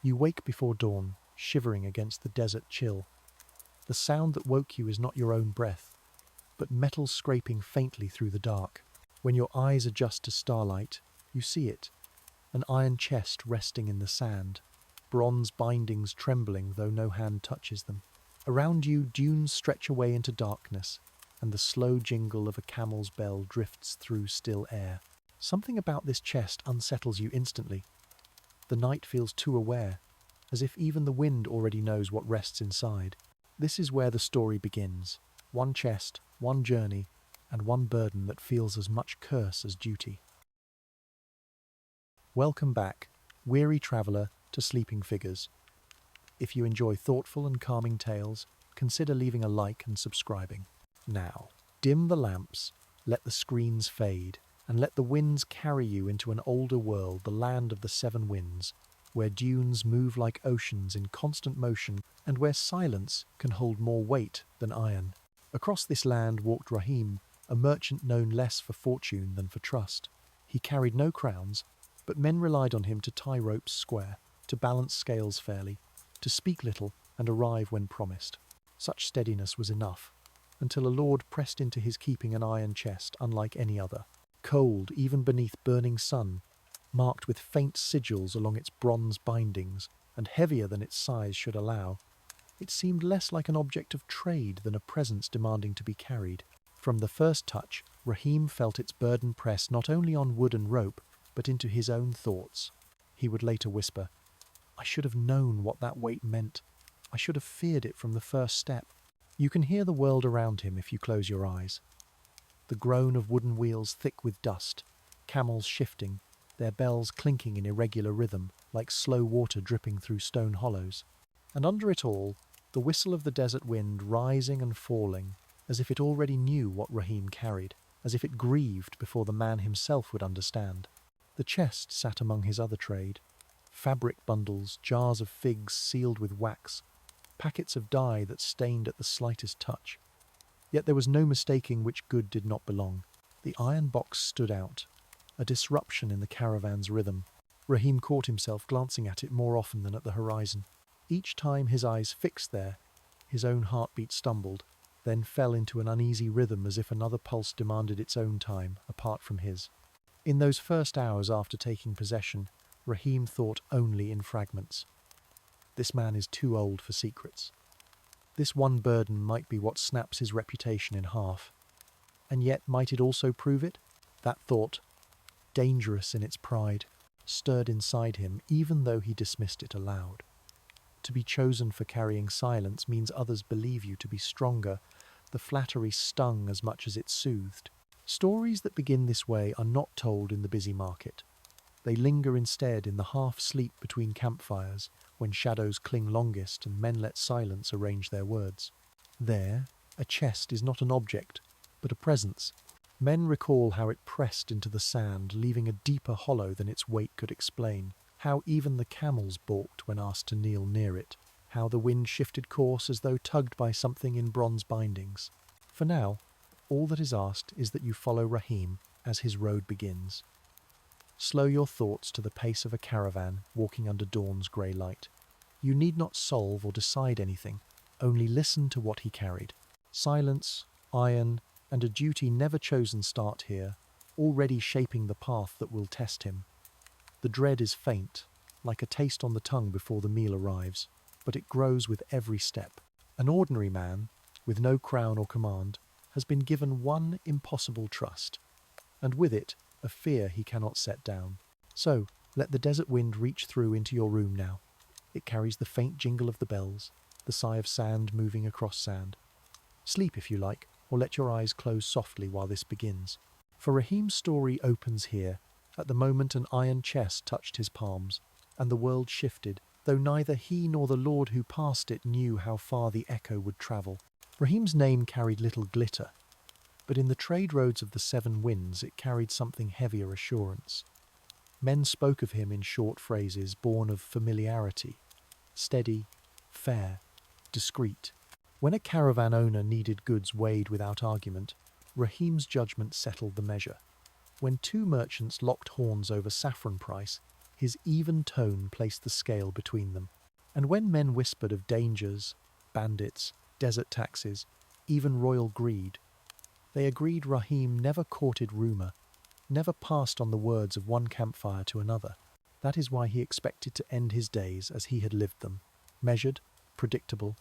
You wake before dawn, shivering against the desert chill. The sound that woke you is not your own breath, but metal scraping faintly through the dark. When your eyes adjust to starlight, you see it, an iron chest resting in the sand, bronze bindings trembling though no hand touches them. Around you, dunes stretch away into darkness, and the slow jingle of a camel's bell drifts through still air. Something about this chest unsettles you instantly. The night feels too aware, as if even the wind already knows what rests inside. This is where the story begins. One chest, one journey, and one burden that feels as much curse as duty. Welcome back, weary traveller, to Sleeping Figures. If you enjoy thoughtful and calming tales, consider leaving a like and subscribing. Now, dim the lamps, let the screens fade, and let the winds carry you into an older world, the land of the seven winds, where dunes move like oceans in constant motion and where silence can hold more weight than iron. Across this land walked Rahim, a merchant known less for fortune than for trust. He carried no crowns, but men relied on him to tie ropes square, to balance scales fairly, to speak little and arrive when promised. Such steadiness was enough, until a lord pressed into his keeping an iron chest unlike any other, cold even beneath burning sun, marked with faint sigils along its bronze bindings, and heavier than its size should allow. It seemed less like an object of trade than a presence demanding to be carried. From the first touch, Rahim felt its burden press not only on wood and rope, but into his own thoughts. He would later whisper, "I should have known what that weight meant. I should have feared it from the first step." You can hear the world around him if you close your eyes. The groan of wooden wheels thick with dust, camels shifting, their bells clinking in irregular rhythm, like slow water dripping through stone hollows. And under it all, the whistle of the desert wind rising and falling, as if it already knew what Rahim carried, as if it grieved before the man himself would understand. The chest sat among his other trade. Fabric bundles, jars of figs sealed with wax, packets of dye that stained at the slightest touch. Yet there was no mistaking which good did not belong. The iron box stood out, a disruption in the caravan's rhythm. Rahim caught himself glancing at it more often than at the horizon. Each time his eyes fixed there, his own heartbeat stumbled, then fell into an uneasy rhythm as if another pulse demanded its own time, apart from his. In those first hours after taking possession, Rahim thought only in fragments. This man is too old for secrets. This one burden might be what snaps his reputation in half. And yet might it also prove it? That thought, dangerous in its pride, stirred inside him even though he dismissed it aloud. To be chosen for carrying silence means others believe you to be stronger. The flattery stung as much as it soothed. Stories that begin this way are not told in the busy market. They linger instead in the half-sleep between campfires, when shadows cling longest and men let silence arrange their words. There, a chest is not an object, but a presence. Men recall how it pressed into the sand, leaving a deeper hollow than its weight could explain, how even the camels balked when asked to kneel near it, how the wind shifted course as though tugged by something in bronze bindings. For now, all that is asked is that you follow Rahim as his road begins. Slow your thoughts to the pace of a caravan walking under dawn's grey light. You need not solve or decide anything, only listen to what he carried. Silence, iron, and a duty never chosen start here, already shaping the path that will test him. The dread is faint, like a taste on the tongue before the meal arrives, but it grows with every step. An ordinary man, with no crown or command, has been given one impossible trust, and with it a fear he cannot set down. So, let the desert wind reach through into your room now. It carries the faint jingle of the bells, the sigh of sand moving across sand. Sleep if you like, or let your eyes close softly while this begins. For Rahim's story opens here, at the moment an iron chest touched his palms, and the world shifted, though neither he nor the lord who passed it knew how far the echo would travel. Rahim's name carried little glitter, but in the trade roads of the seven winds it carried something heavier assurance. Men spoke of him in short phrases born of familiarity, steady, fair, discreet. When a caravan owner needed goods weighed without argument, Rahim's judgment settled the measure. When two merchants locked horns over saffron price, His even tone placed the scale between them. And when men whispered of dangers, bandits, desert taxes, even royal greed, they agreed Rahim never courted rumour, never passed on the words of one campfire to another. That is why he expected to end his days as he had lived them, measured, predictable,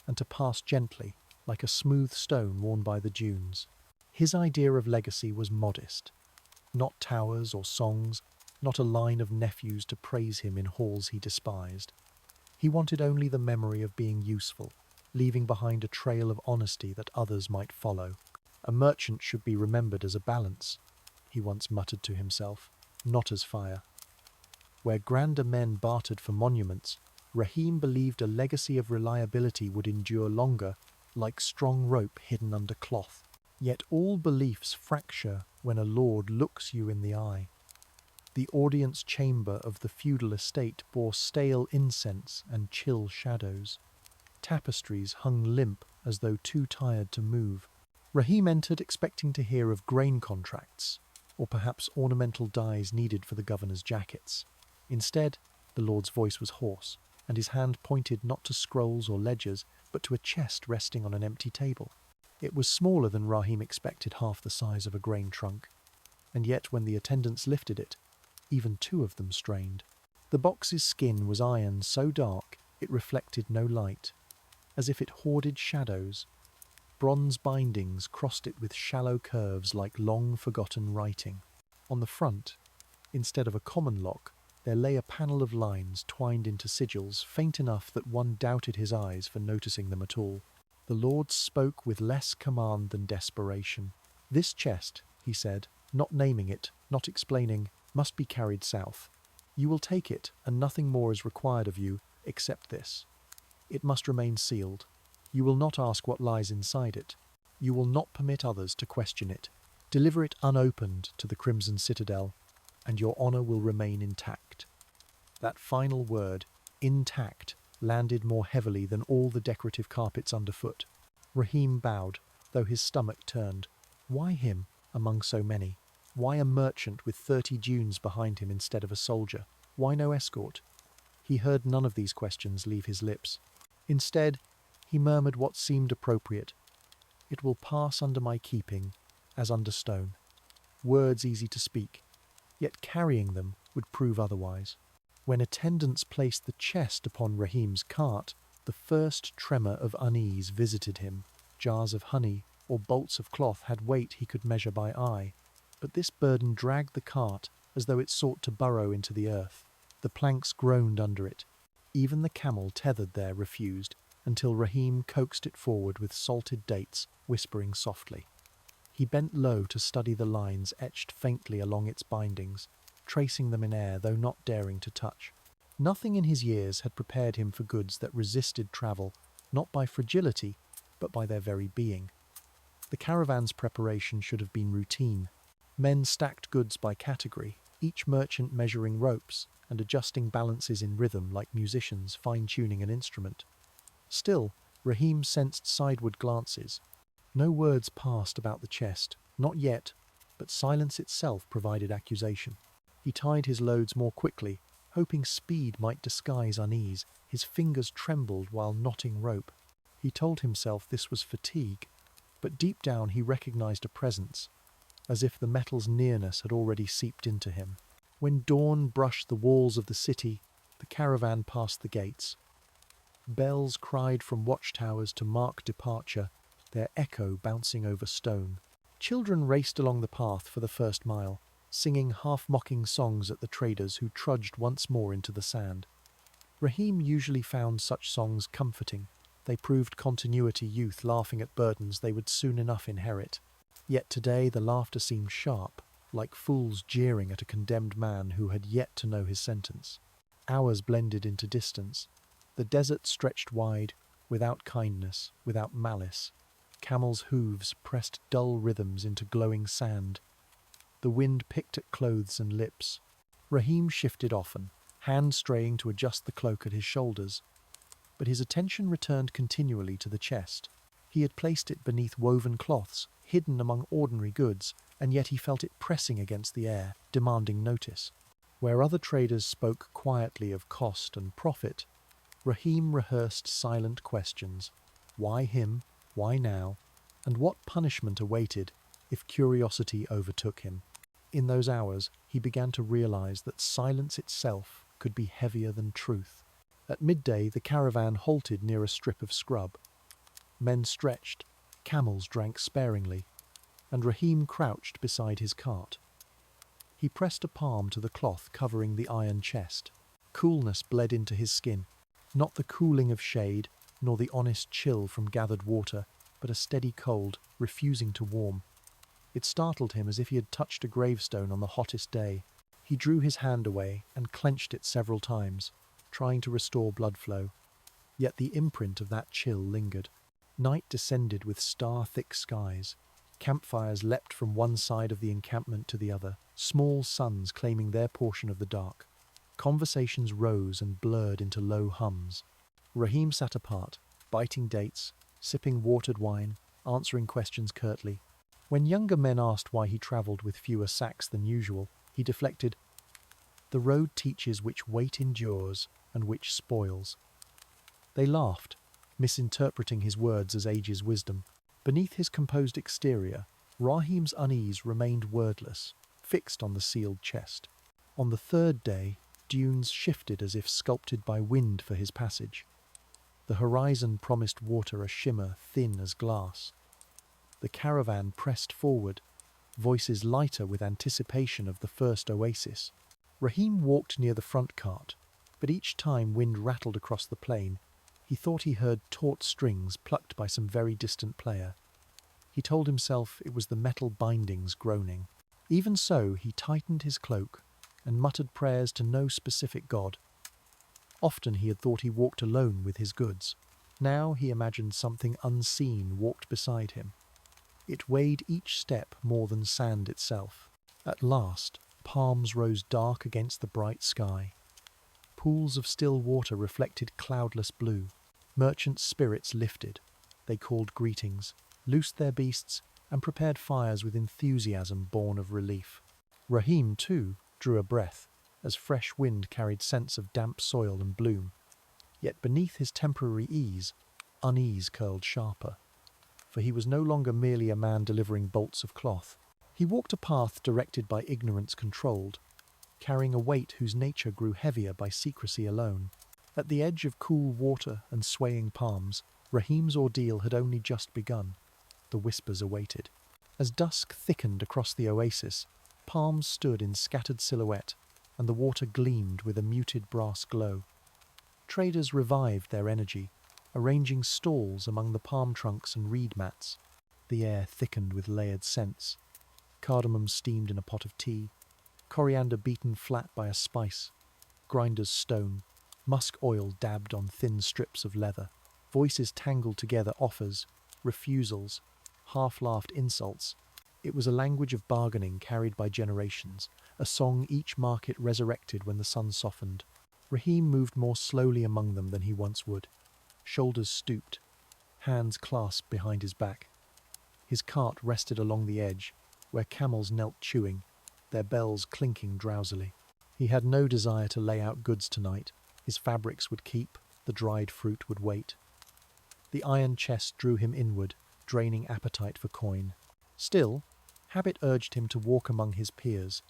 and to pass gently, like a smooth stone worn by the dunes. His idea of legacy was modest. Not towers or songs, not a line of nephews to praise him in halls he despised. He wanted only the memory of being useful, leaving behind a trail of honesty that others might follow. A merchant should be remembered as a balance, he once muttered to himself, not as fire. Where grander men bartered for monuments, Rahim believed a legacy of reliability would endure longer, like strong rope hidden under cloth. Yet all beliefs fracture when a lord looks you in the eye. The audience chamber of the feudal estate bore stale incense and chill shadows. Tapestries hung limp as though too tired to move. Rahim entered expecting to hear of grain contracts, or perhaps ornamental dyes needed for the governor's jackets. Instead, the lord's voice was hoarse, and his hand pointed not to scrolls or ledgers, but to a chest resting on an empty table. It was smaller than Rahim expected, half the size of a grain trunk, and yet when the attendants lifted it, even two of them strained. The box's skin was iron so dark it reflected no light, as if it hoarded shadows. Bronze bindings crossed it with shallow curves like long-forgotten writing. On the front, instead of a common lock, there lay a panel of lines twined into sigils, faint enough that one doubted his eyes for noticing them at all. The Lord spoke with less command than desperation. "This chest," he said, not naming it, not explaining, "must be carried south. You will take it, and nothing more is required of you except this. It must remain sealed. You will not ask what lies inside it. You will not permit others to question it. Deliver it unopened to the Crimson Citadel, and your honour will remain intact." That final word, intact, landed more heavily than all the decorative carpets underfoot. Rahim bowed, though his stomach turned. Why him, among so many? Why a merchant with 30 dunes behind him instead of a soldier? Why no escort? He heard none of these questions leave his lips. Instead, he murmured what seemed appropriate. "It will pass under my keeping, as under stone." Words easy to speak, yet carrying them would prove otherwise. When attendants placed the chest upon Rahim's cart, the first tremor of unease visited him. Jars of honey or bolts of cloth had weight he could measure by eye, but this burden dragged the cart as though it sought to burrow into the earth. The planks groaned under it. Even the camel tethered there refused, until Rahim coaxed it forward with salted dates, whispering softly. He bent low to study the lines etched faintly along its bindings, tracing them in air though not daring to touch. Nothing in his years had prepared him for goods that resisted travel, not by fragility, but by their very being. The caravan's preparation should have been routine. Men stacked goods by category, each merchant measuring ropes and adjusting balances in rhythm like musicians fine-tuning an instrument. Still, Rahim sensed sideward glances. No words passed about the chest, not yet, but silence itself provided accusation. He tied his loads more quickly, hoping speed might disguise unease. His fingers trembled while knotting rope. He told himself this was fatigue, but deep down he recognized a presence, as if the metal's nearness had already seeped into him. When dawn brushed the walls of the city, the caravan passed the gates. Bells cried from watchtowers to mark departure, their echo bouncing over stone. Children raced along the path for the first mile, singing half-mocking songs at the traders who trudged once more into the sand. Rahim usually found such songs comforting. They proved continuity youth laughing at burdens they would soon enough inherit. Yet today the laughter seemed sharp, like fools jeering at a condemned man who had yet to know his sentence. Hours blended into distance. The desert stretched wide, without kindness, without malice. Camels' hooves pressed dull rhythms into glowing sand. The wind picked at clothes and lips. Rahim shifted often, hand straying to adjust the cloak at his shoulders. But his attention returned continually to the chest. He had placed it beneath woven cloths, hidden among ordinary goods, and yet he felt it pressing against the air, demanding notice. Where other traders spoke quietly of cost and profit, Rahim rehearsed silent questions. Why him? Why now? And what punishment awaited if curiosity overtook him? In those hours, he began to realize that silence itself could be heavier than truth. At midday, the caravan halted near a strip of scrub. Men stretched, camels drank sparingly, and Rahim crouched beside his cart. He pressed a palm to the cloth covering the iron chest. Coolness bled into his skin, not the cooling of shade, nor the honest chill from gathered water, but a steady cold, refusing to warm. It startled him as if he had touched a gravestone on the hottest day. He drew his hand away and clenched it several times, trying to restore blood flow. Yet the imprint of that chill lingered. Night descended with star-thick skies. Campfires leapt from one side of the encampment to the other, small suns claiming their portion of the dark. Conversations rose and blurred into low hums. Rahim sat apart, biting dates, sipping watered wine, answering questions curtly. When younger men asked why he travelled with fewer sacks than usual, he deflected, "The road teaches which weight endures and which spoils." They laughed, misinterpreting his words as age's wisdom. Beneath his composed exterior, Rahim's unease remained wordless, fixed on the sealed chest. On the third day, dunes shifted as if sculpted by wind for his passage. The horizon promised water a shimmer thin as glass. The caravan pressed forward, voices lighter with anticipation of the first oasis. Rahim walked near the front cart, but each time wind rattled across the plain, he thought he heard taut strings plucked by some very distant player. He told himself it was the metal bindings groaning. Even so, he tightened his cloak and muttered prayers to no specific god. Often he had thought he walked alone with his goods. Now he imagined something unseen walked beside him. It weighed each step more than sand itself. At last, palms rose dark against the bright sky. Pools of still water reflected cloudless blue. Merchants' spirits lifted. They called greetings, loosed their beasts, and prepared fires with enthusiasm born of relief. Rahim, too, drew a breath, as fresh wind carried scents of damp soil and bloom. Yet beneath his temporary ease, unease curled sharper. For he was no longer merely a man delivering bolts of cloth. He walked a path directed by ignorance controlled, carrying a weight whose nature grew heavier by secrecy alone. At the edge of cool water and swaying palms, Rahim's ordeal had only just begun. The whispers awaited. As dusk thickened across the oasis, palms stood in scattered silhouette, and the water gleamed with a muted brass glow. Traders revived their energy, arranging stalls among the palm trunks and reed mats. The air thickened with layered scents. Cardamom steamed in a pot of tea, coriander beaten flat by a spice, grinder's stone, musk oil dabbed on thin strips of leather. Voices tangled together offers, refusals, half-laughed insults. It was a language of bargaining carried by generations, a song each market resurrected when the sun softened. Rahim moved more slowly among them than he once would. Shoulders stooped, hands clasped behind his back. His cart rested along the edge, where camels knelt chewing, their bells clinking drowsily. He had no desire to lay out goods tonight. His fabrics would keep, the dried fruit would wait. The iron chest drew him inward, draining appetite for coin. Still, habit urged him to walk among his peers,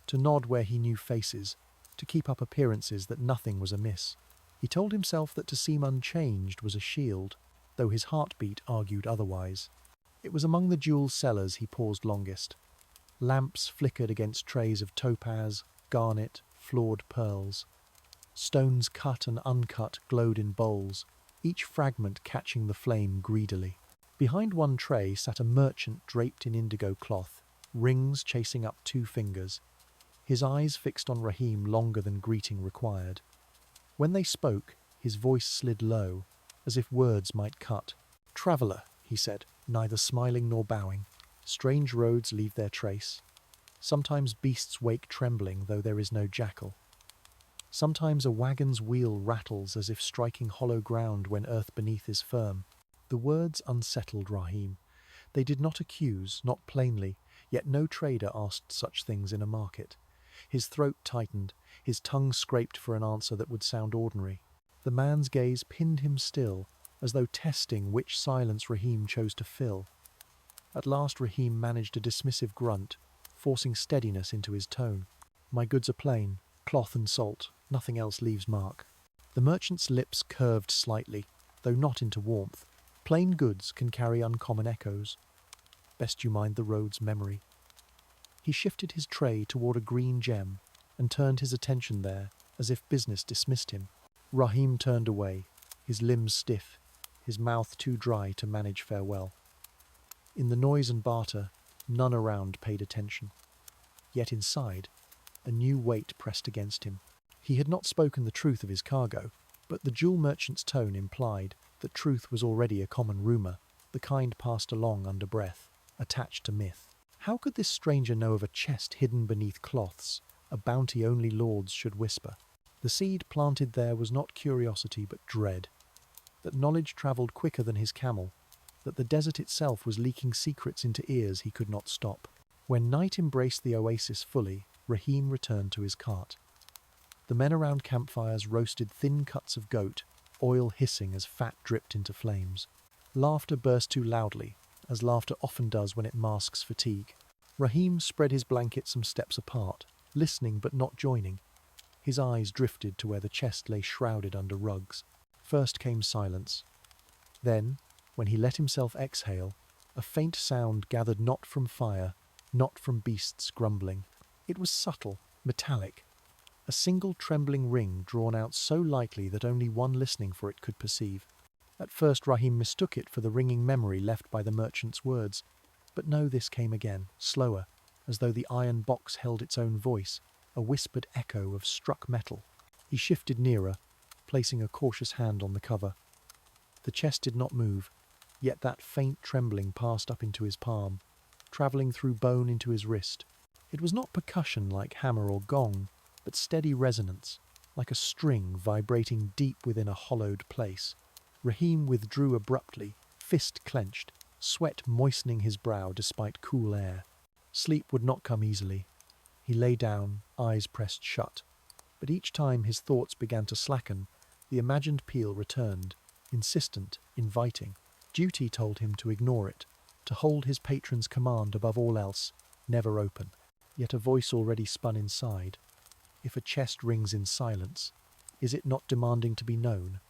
to nod where he knew faces, to keep up appearances that nothing was amiss. He told himself that to seem unchanged was a shield, though his heartbeat argued otherwise. It was among the jewel sellers he paused longest. Lamps flickered against trays of topaz, garnet, flawed pearls. Stones cut and uncut glowed in bowls, each fragment catching the flame greedily. Behind one tray sat a merchant draped in indigo cloth, rings chasing up 2 fingers, his eyes fixed on Rahim longer than greeting required. When they spoke, his voice slid low, as if words might cut. "Traveller," he said, neither smiling nor bowing. "Strange roads leave their trace. Sometimes beasts wake trembling, though there is no jackal. Sometimes a wagon's wheel rattles as if striking hollow ground when earth beneath is firm." The words unsettled Rahim. They did not accuse, not plainly, yet no trader asked such things in a market. His throat tightened, his tongue scraped for an answer that would sound ordinary. The man's gaze pinned him still, as though testing which silence Rahim chose to fill. At last Rahim managed a dismissive grunt, forcing steadiness into his tone. "My goods are plain, cloth and salt, nothing else leaves mark." The merchant's lips curved slightly, though not into warmth. Plain goods can carry uncommon echoes. Best you mind the road's memory. He shifted his tray toward a green gem and turned his attention there, as if business dismissed him. Rahim turned away, his limbs stiff, his mouth too dry to manage farewell. In the noise and barter, none around paid attention. Yet inside, a new weight pressed against him. He had not spoken the truth of his cargo, but the jewel merchant's tone implied that truth was already a common rumour, the kind passed along under breath, attached to myth. How could this stranger know of a chest hidden beneath cloths, a bounty only lords should whisper? The seed planted there was not curiosity but dread, that knowledge travelled quicker than his camel, that the desert itself was leaking secrets into ears he could not stop. When night embraced the oasis fully, Rahim returned to his cart. The men around campfires roasted thin cuts of goat, oil hissing as fat dripped into flames. Laughter burst too loudly, as laughter often does when it masks fatigue. Rahim spread his blanket some steps apart, listening but not joining. His eyes drifted to where the chest lay shrouded under rugs. First came silence. Then, when he let himself exhale, a faint sound gathered not from fire, not from beasts grumbling. It was subtle, metallic, a single trembling ring drawn out so lightly that only one listening for it could perceive. At first Rahim mistook it for the ringing memory left by the merchant's words, but no, this came again, slower, as though the iron box held its own voice, a whispered echo of struck metal. He shifted nearer, placing a cautious hand on the cover. The chest did not move, yet that faint trembling passed up into his palm, travelling through bone into his wrist. It was not percussion like hammer or gong, but steady resonance, like a string vibrating deep within a hollowed place. Rahim withdrew abruptly, fist clenched, sweat moistening his brow despite cool air. Sleep would not come easily. He lay down, eyes pressed shut. But each time his thoughts began to slacken, the imagined peal returned, insistent, inviting. Duty told him to ignore it, to hold his patron's command above all else, never open. Yet a voice already spun inside. If a chest rings in silence, is it not demanding to be known?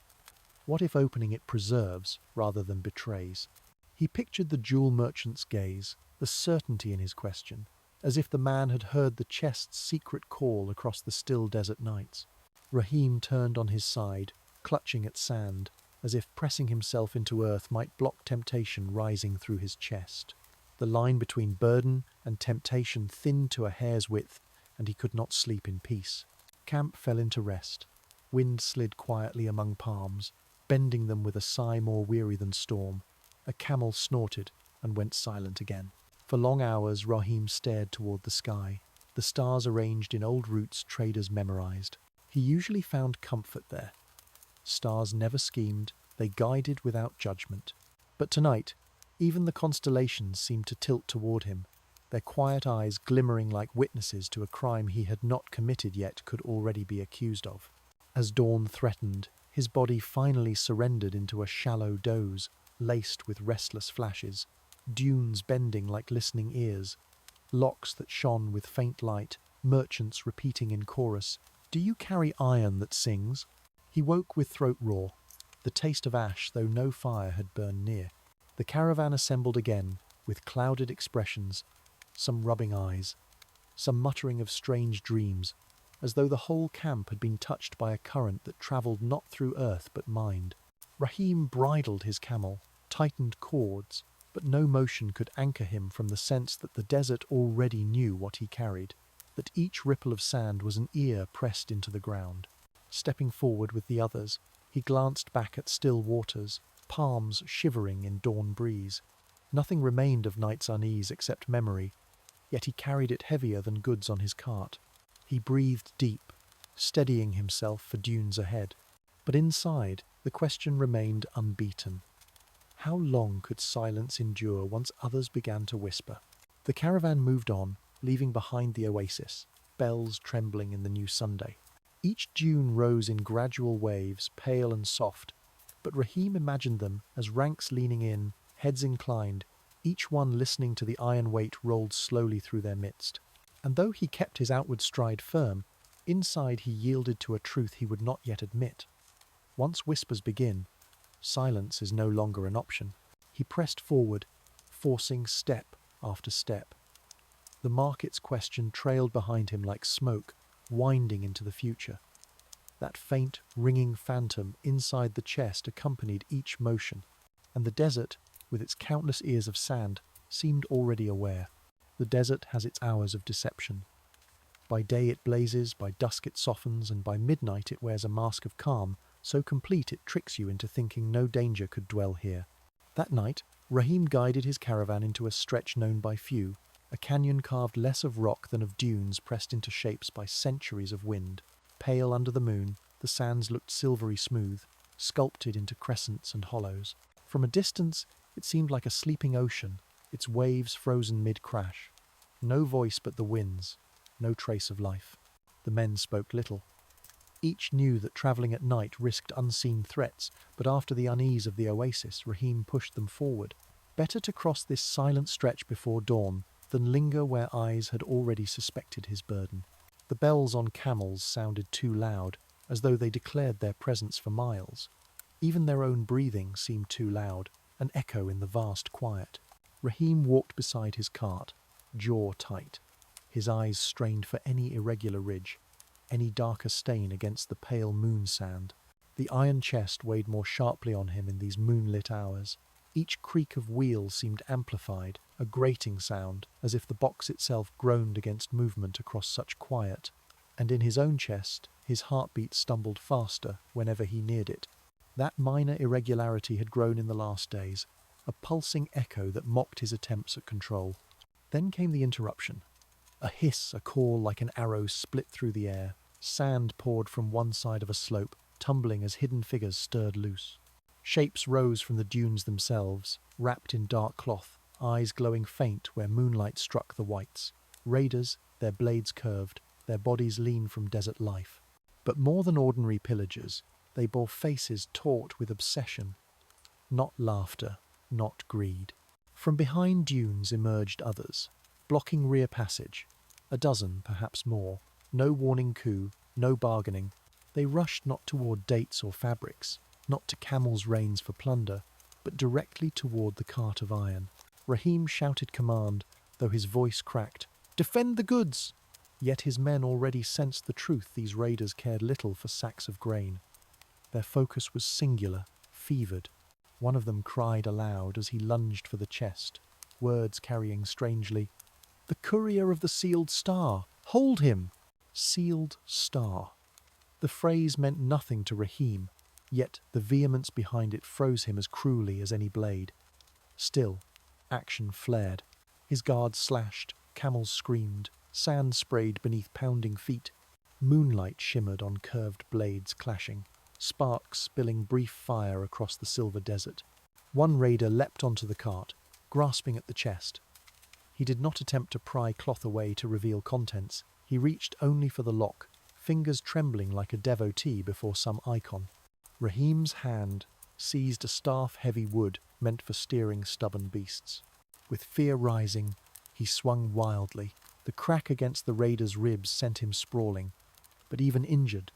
What if opening it preserves rather than betrays? He pictured the jewel merchant's gaze, the certainty in his question, as if the man had heard the chest's secret call across the still desert nights. Rahim turned on his side, clutching at sand, as if pressing himself into earth might block temptation rising through his chest. The line between burden and temptation thinned to a hair's width, and he could not sleep in peace. Camp fell into rest. Wind slid quietly among palms, bending them with a sigh more weary than storm. A camel snorted and went silent again. For long hours Rahim stared toward the sky, the stars arranged in old routes traders memorized. He usually found comfort there. Stars never schemed, they guided without judgment. But tonight, even the constellations seemed to tilt toward him, their quiet eyes glimmering like witnesses to a crime he had not committed yet could already be accused of. As dawn threatened, his body finally surrendered into a shallow doze, laced with restless flashes, dunes bending like listening ears, locks that shone with faint light, merchants repeating in chorus, "Do you carry iron that sings?" He woke with throat raw, the taste of ash though no fire had burned near. The caravan assembled again, with clouded expressions, some rubbing eyes, some muttering of strange dreams, as though the whole camp had been touched by a current that travelled not through earth but mind. Rahim bridled his camel, tightened cords, but no motion could anchor him from the sense that the desert already knew what he carried, that each ripple of sand was an ear pressed into the ground. Stepping forward with the others, he glanced back at still waters, palms shivering in dawn breeze. Nothing remained of night's unease except memory, yet he carried it heavier than goods on his cart. He breathed deep, steadying himself for dunes ahead. But inside, the question remained unbeaten. How long could silence endure once others began to whisper? The caravan moved on, leaving behind the oasis. bells trembling in the new Sunday. Each dune rose in gradual waves, pale and soft, but Rahim imagined them as ranks leaning in, heads inclined, each one listening to the iron weight rolled slowly through their midst. And though he kept his outward stride firm, inside he yielded to a truth he would not yet admit. Once whispers begin, silence is no longer an option. He pressed forward, forcing step after step. The market's question trailed behind him like smoke, winding into the future. That faint, ringing phantom inside the chest accompanied each motion, and the desert, with its countless ears of sand, seemed already aware. The desert has its hours of deception. By day it blazes, by dusk it softens, and by midnight it wears a mask of calm, so complete it tricks you into thinking no danger could dwell here. That night, Rahim guided his caravan into a stretch known by few, a canyon carved less of rock than of dunes pressed into shapes by centuries of wind. Pale under the moon, the sands looked silvery smooth, sculpted into crescents and hollows. From a distance, it seemed like a sleeping ocean, its waves frozen mid-crash. No voice but the wind's, no trace of life. The men spoke little. Each knew that travelling at night risked unseen threats, but after the unease of the oasis, Rahim pushed them forward. Better to cross this silent stretch before dawn than linger where eyes had already suspected his burden. The bells on camels sounded too loud, as though they declared their presence for miles. Even their own breathing seemed too loud, an echo in the vast quiet. Rahim walked beside his cart, jaw tight, his eyes strained for any irregular ridge, any darker stain against the pale moon sand. The iron chest weighed more sharply on him in these moonlit hours. Each creak of wheel seemed amplified, a grating sound, as if the box itself groaned against movement across such quiet. And in his own chest, his heartbeat stumbled faster whenever he neared it. That minor irregularity had grown in the last days, a pulsing echo that mocked his attempts at control. Then came the interruption. A hiss, a call like an arrow split through the air. Sand poured from one side of a slope, tumbling as hidden figures stirred loose. Shapes rose from the dunes themselves, wrapped in dark cloth, eyes glowing faint where moonlight struck the whites. Raiders, their blades curved, their bodies lean from desert life. But more than ordinary pillagers, they bore faces taut with obsession. Not laughter, not greed. From behind dunes emerged others, blocking rear passage. A dozen, perhaps more. No warning coup, no bargaining. They rushed not toward dates or fabrics, not to camels' reins for plunder, but directly toward the cart of iron. Rahim shouted command, though his voice cracked. "Defend the goods!" Yet his men already sensed the truth these raiders cared little for sacks of grain. Their focus was singular, fevered. One of them cried aloud as he lunged for the chest, words carrying strangely, "The courier of the sealed star! Hold him!" Sealed star. The phrase meant nothing to Rahim, yet the vehemence behind it froze him as cruelly as any blade. Still, action flared. His guards slashed, camels screamed, sand sprayed beneath pounding feet. Moonlight shimmered on curved blades clashing, sparks spilling brief fire across the silver desert. One raider leapt onto the cart, grasping at the chest. He did not attempt to pry cloth away to reveal contents. He reached only for the lock, fingers trembling like a devotee before some icon. Rahim's hand seized a staff-heavy wood meant for steering stubborn beasts. With fear rising, he swung wildly. The crack against the raider's ribs sent him sprawling. But even injured,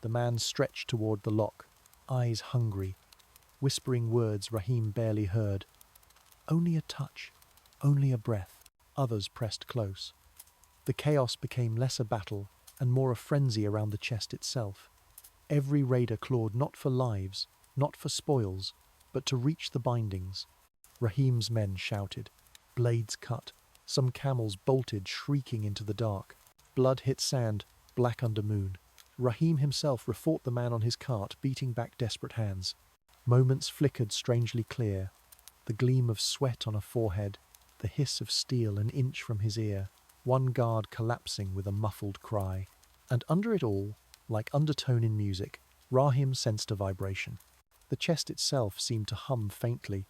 the man stretched toward the lock, eyes hungry, whispering words Rahim barely heard. Only a touch, only a breath. Others pressed close. The chaos became less a battle and more a frenzy around the chest itself. Every raider clawed not for lives, not for spoils, but to reach the bindings. Rahim's men shouted. Blades cut. Some camels bolted, shrieking into the dark. Blood hit sand, black under moon. Rahim himself refought the man on his cart, beating back desperate hands. Moments flickered strangely clear. The gleam of sweat on a forehead, the hiss of steel an inch from his ear. One guard collapsing with a muffled cry. And under it all, like undertone in music, Rahim sensed a vibration. The chest itself seemed to hum faintly,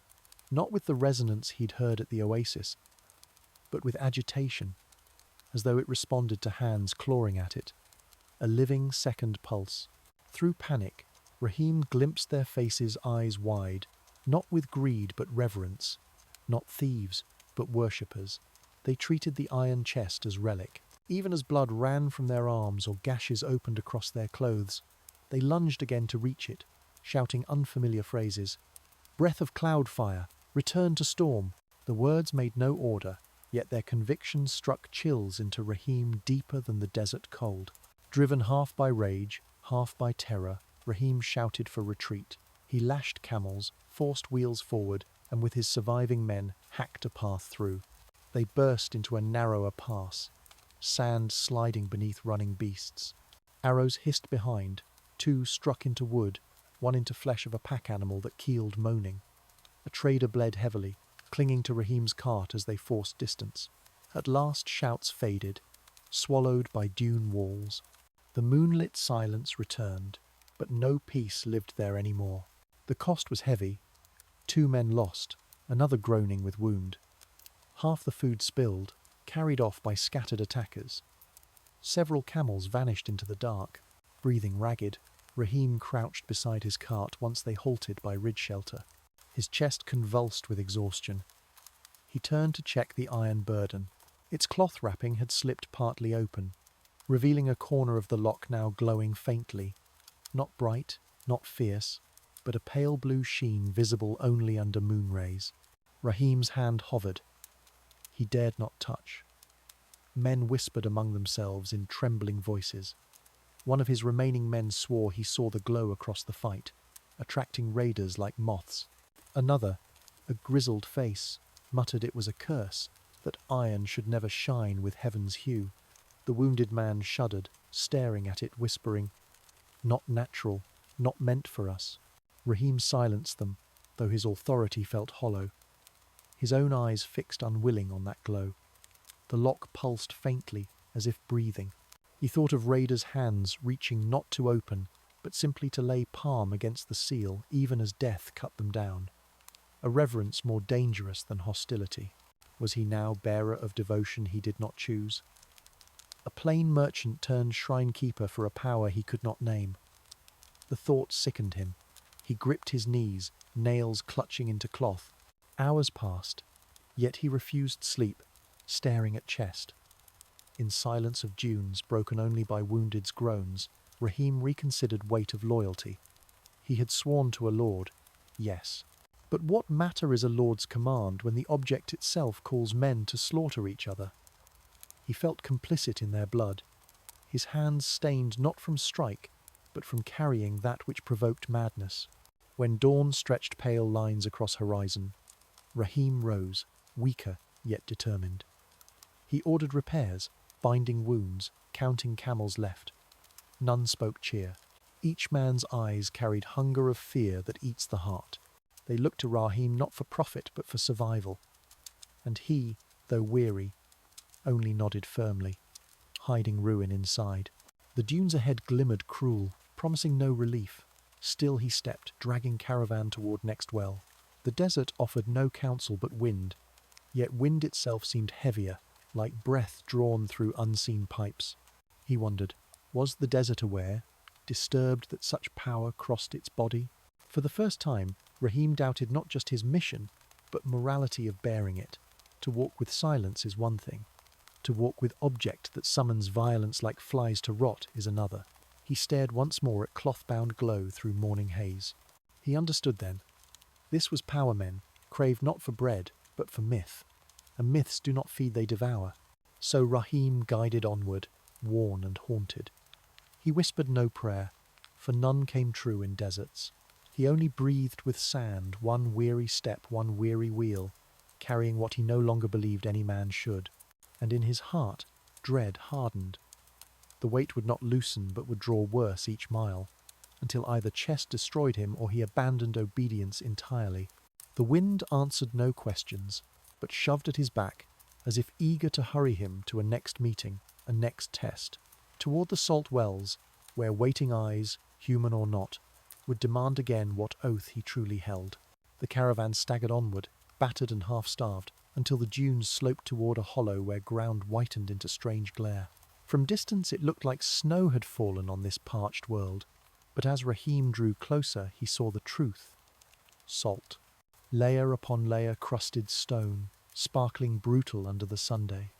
not with the resonance he'd heard at the oasis, but with agitation, as though it responded to hands clawing at it. A living second pulse. Through panic, Raheem glimpsed their faces eyes wide, not with greed but reverence, not thieves but worshippers. They treated the iron chest as relic. Even as blood ran from their arms or gashes opened across their clothes, they lunged again to reach it, shouting unfamiliar phrases. Breath of cloud fire, return to storm. The words made no order, yet their conviction struck chills into Raheem deeper than the desert cold. Driven half by rage, half by terror, Raheem shouted for retreat. He lashed camels, forced wheels forward, and with his surviving men hacked a path through. They burst into a narrower pass, sand sliding beneath running beasts. Arrows hissed behind, 2 struck into wood, 1 into flesh of a pack animal that keeled moaning. A trader bled heavily, clinging to Raheem's cart as they forced distance. At last shouts faded, swallowed by dune walls. The moonlit silence returned, but no peace lived there any more. The cost was heavy. 2 men lost, another groaning with wound. Half the food spilled, carried off by scattered attackers. Several camels vanished into the dark. Breathing ragged, Raheem crouched beside his cart once they halted by ridge shelter. His chest convulsed with exhaustion. He turned to check the iron burden. Its cloth wrapping had slipped partly open, revealing a corner of the lock now glowing faintly. Not bright, not fierce, but a pale blue sheen visible only under moon rays. Raheem's hand hovered. He dared not touch. Men whispered among themselves in trembling voices. One of his remaining men swore he saw the glow across the fight, attracting raiders like moths. Another, a grizzled face, muttered it was a curse, that iron should never shine with heaven's hue. The wounded man shuddered, staring at it, whispering, "Not natural, not meant for us." Raheem silenced them, though his authority felt hollow. His own eyes fixed unwilling on that glow. The lock pulsed faintly, as if breathing. He thought of raiders' hands reaching not to open, but simply to lay palm against the seal, even as death cut them down. A reverence more dangerous than hostility. Was he now bearer of devotion he did not choose? A plain merchant turned shrine-keeper for a power he could not name. The thought sickened him. He gripped his knees, nails clutching into cloth. Hours passed, yet he refused sleep, staring at chest. In silence of dunes broken only by wounded's groans, Raheem reconsidered weight of loyalty. He had sworn to a lord, yes. But what matter is a lord's command when the object itself calls men to slaughter each other? He felt complicit in their blood, his hands stained not from strike, but from carrying that which provoked madness. When dawn stretched pale lines across horizon, Raheem rose, weaker yet determined. He ordered repairs, binding wounds, counting camels left. None spoke cheer. Each man's eyes carried hunger of fear that eats the heart. They looked to Raheem not for profit but for survival. And he, though weary, only nodded firmly, hiding ruin inside. The dunes ahead glimmered cruel, promising no relief. Still he stepped, dragging caravan toward next well. The desert offered no counsel but wind, yet wind itself seemed heavier, like breath drawn through unseen pipes. He wondered, was the desert aware, disturbed that such power crossed its body? For the first time, Raheem doubted not just his mission, but morality of bearing it. To walk with silence is one thing. To walk with object that summons violence like flies to rot is another. He stared once more at cloth-bound glow through morning haze. He understood then. This was power men, crave not for bread, but for myth. And myths do not feed, they devour. So Raheem guided onward, worn and haunted. He whispered no prayer, for none came true in deserts. He only breathed with sand, one weary step, one weary wheel, carrying what he no longer believed any man should. And in his heart, dread hardened. The weight would not loosen but would draw worse each mile, until either chest destroyed him or he abandoned obedience entirely. The wind answered no questions, but shoved at his back, as if eager to hurry him to a next meeting, a next test, toward the salt wells, where waiting eyes, human or not, would demand again what oath he truly held. The caravan staggered onward, battered and half-starved. until the dunes sloped toward a hollow where ground whitened into strange glare. From distance it looked like snow had fallen on this parched world, but as Raheem drew closer he saw the truth. Salt. Layer upon layer crusted stone, sparkling brutal under the Sunday.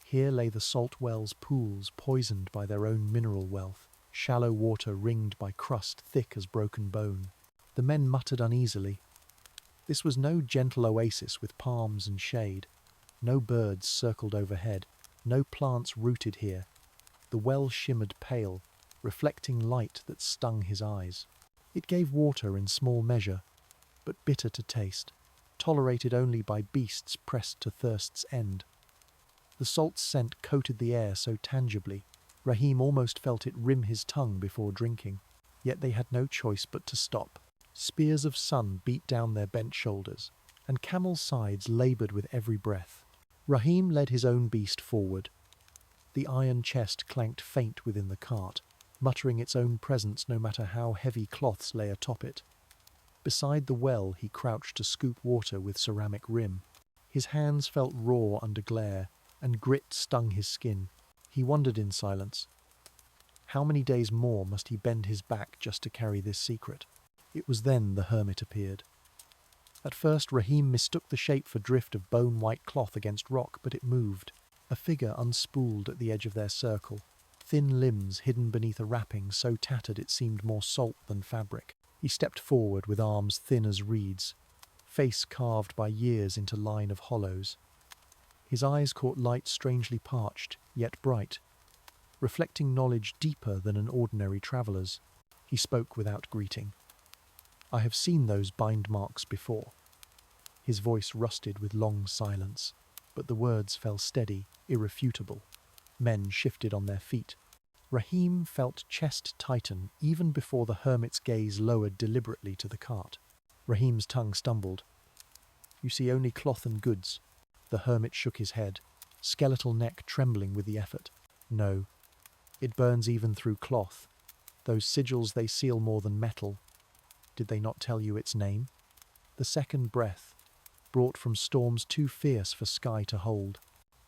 Here lay the salt wells' pools poisoned by their own mineral wealth, shallow water ringed by crust thick as broken bone. The men muttered uneasily. This was no gentle oasis with palms and shade. No birds circled overhead, no plants rooted here. The well shimmered pale, reflecting light that stung his eyes. It gave water in small measure, but bitter to taste, tolerated only by beasts pressed to thirst's end. The salt scent coated the air so tangibly, Raheem almost felt it rim his tongue before drinking. Yet they had no choice but to stop. Spears of sun beat down their bent shoulders, and camels' sides laboured with every breath. Raheem led his own beast forward. The iron chest clanked faint within the cart, muttering its own presence no matter how heavy cloths lay atop it. Beside the well he crouched to scoop water with ceramic rim. His hands felt raw under glare, and grit stung his skin. He wondered in silence. How many days more must he bend his back just to carry this secret? It was then the hermit appeared. At first Raheem mistook the shape for drift of bone-white cloth against rock, but it moved. A figure unspooled at the edge of their circle, thin limbs hidden beneath a wrapping so tattered it seemed more salt than fabric. He stepped forward with arms thin as reeds, face carved by years into line of hollows. His eyes caught light strangely parched, yet bright, reflecting knowledge deeper than an ordinary traveller's. He spoke without greeting. "I have seen those bind marks before." His voice rusted with long silence, but the words fell steady, irrefutable. Men shifted on their feet. Raheem felt chest tighten even before the hermit's gaze lowered deliberately to the cart. Raheem's tongue stumbled. "You see only cloth and goods." The hermit shook his head, skeletal neck trembling with the effort. "No, it burns even through cloth. Those sigils they seal more than metal. Did they not tell you its name?" The second breath, brought from storms too fierce for sky to hold.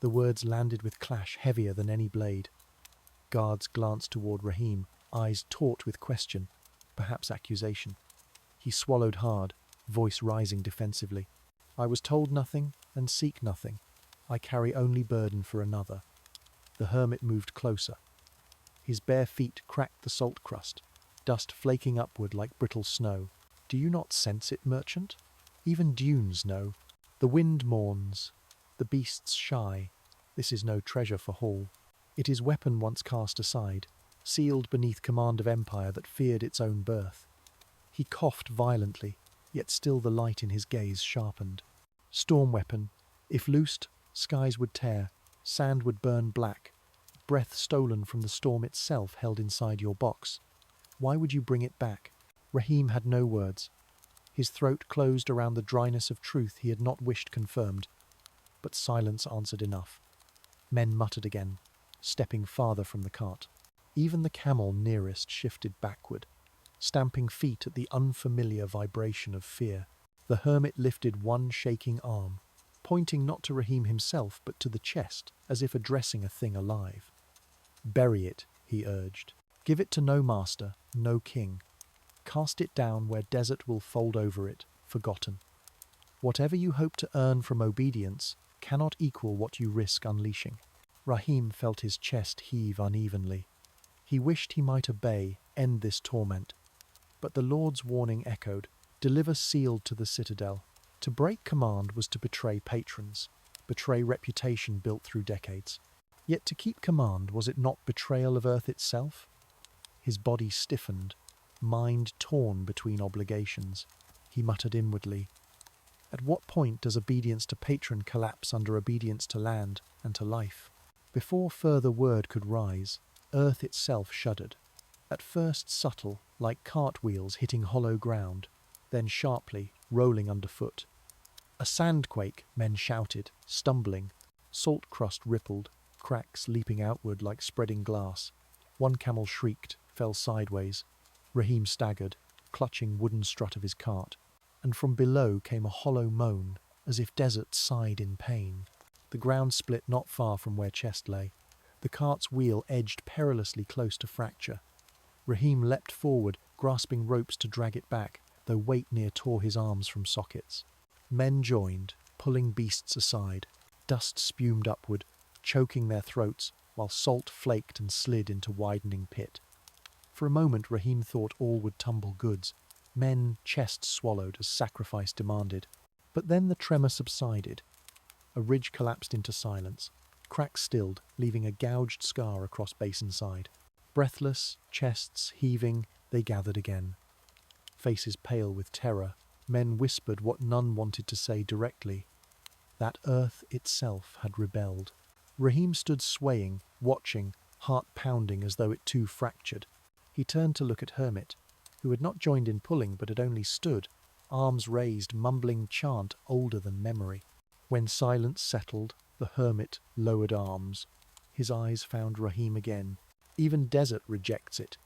The words landed with clash heavier than any blade. Guards glanced toward Raheem, eyes taut with question, perhaps accusation. He swallowed hard, voice rising defensively. "I was told nothing and seek nothing. I carry only burden for another." The hermit moved closer. His bare feet cracked the salt crust, dust flaking upward like brittle snow. "Do you not sense it, merchant? Even dunes know. The wind mourns, the beasts shy. This is no treasure for hall. It is weapon once cast aside, sealed beneath command of empire that feared its own birth." He coughed violently, yet still the light in his gaze sharpened. "Storm weapon. If loosed, skies would tear, sand would burn black. Breath stolen from the storm itself held inside your box. Why would you bring it back?" Raheem had no words. His throat closed around the dryness of truth he had not wished confirmed. But silence answered enough. Men muttered again, stepping farther from the cart. Even the camel nearest shifted backward, stamping feet at the unfamiliar vibration of fear. The hermit lifted one shaking arm, pointing not to Raheem himself but to the chest, as if addressing a thing alive. "Bury it," he urged. "Give it to no master, no king. Cast it down where desert will fold over it, forgotten. Whatever you hope to earn from obedience cannot equal what you risk unleashing." Raheem felt his chest heave unevenly. He wished he might obey, end this torment. But the Lord's warning echoed, "Deliver sealed to the citadel." To break command was to betray patrons, betray reputation built through decades. Yet to keep command, was it not betrayal of earth itself? His body stiffened, mind torn between obligations. He muttered inwardly, "At what point does obedience to patron collapse under obedience to land and to life?" Before further word could rise, earth itself shuddered. At first subtle, like cartwheels hitting hollow ground, then sharply, rolling underfoot. A sandquake, men shouted, stumbling. Salt crust rippled, cracks leaping outward like spreading glass. One camel shrieked, fell sideways. Raheem staggered, clutching wooden strut of his cart, and from below came a hollow moan, as if desert sighed in pain. The ground split not far from where Chest lay. The cart's wheel edged perilously close to fracture. Raheem leapt forward, grasping ropes to drag it back, though weight near tore his arms from sockets. Men joined, pulling beasts aside. Dust spumed upward, choking their throats, while salt flaked and slid into widening pit. For a moment Raheem thought all would tumble goods. Men chests swallowed as sacrifice demanded. But then the tremor subsided. A ridge collapsed into silence. Cracks stilled, leaving a gouged scar across basin side. Breathless, chests heaving, they gathered again. Faces pale with terror, men whispered what none wanted to say directly. That earth itself had rebelled. Raheem stood swaying, watching, heart pounding as though it too fractured. He turned to look at Hermit, who had not joined in pulling but had only stood, arms raised, mumbling chant older than memory. When silence settled, the Hermit lowered arms. His eyes found Raheem again. Even desert rejects it.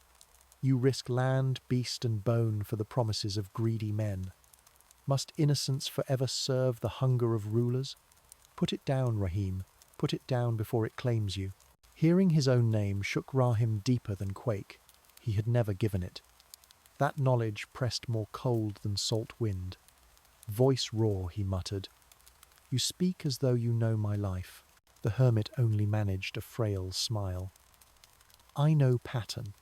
You risk land, beast and bone for the promises of greedy men. Must innocence forever serve the hunger of rulers? Put it down, Raheem. Put it down before it claims you. Hearing his own name shook Rahim deeper than quake. He had never given it. That knowledge pressed more cold than salt wind. Voice raw, he muttered. You speak as though you know my life. The Hermit only managed a frail smile. I know pattern.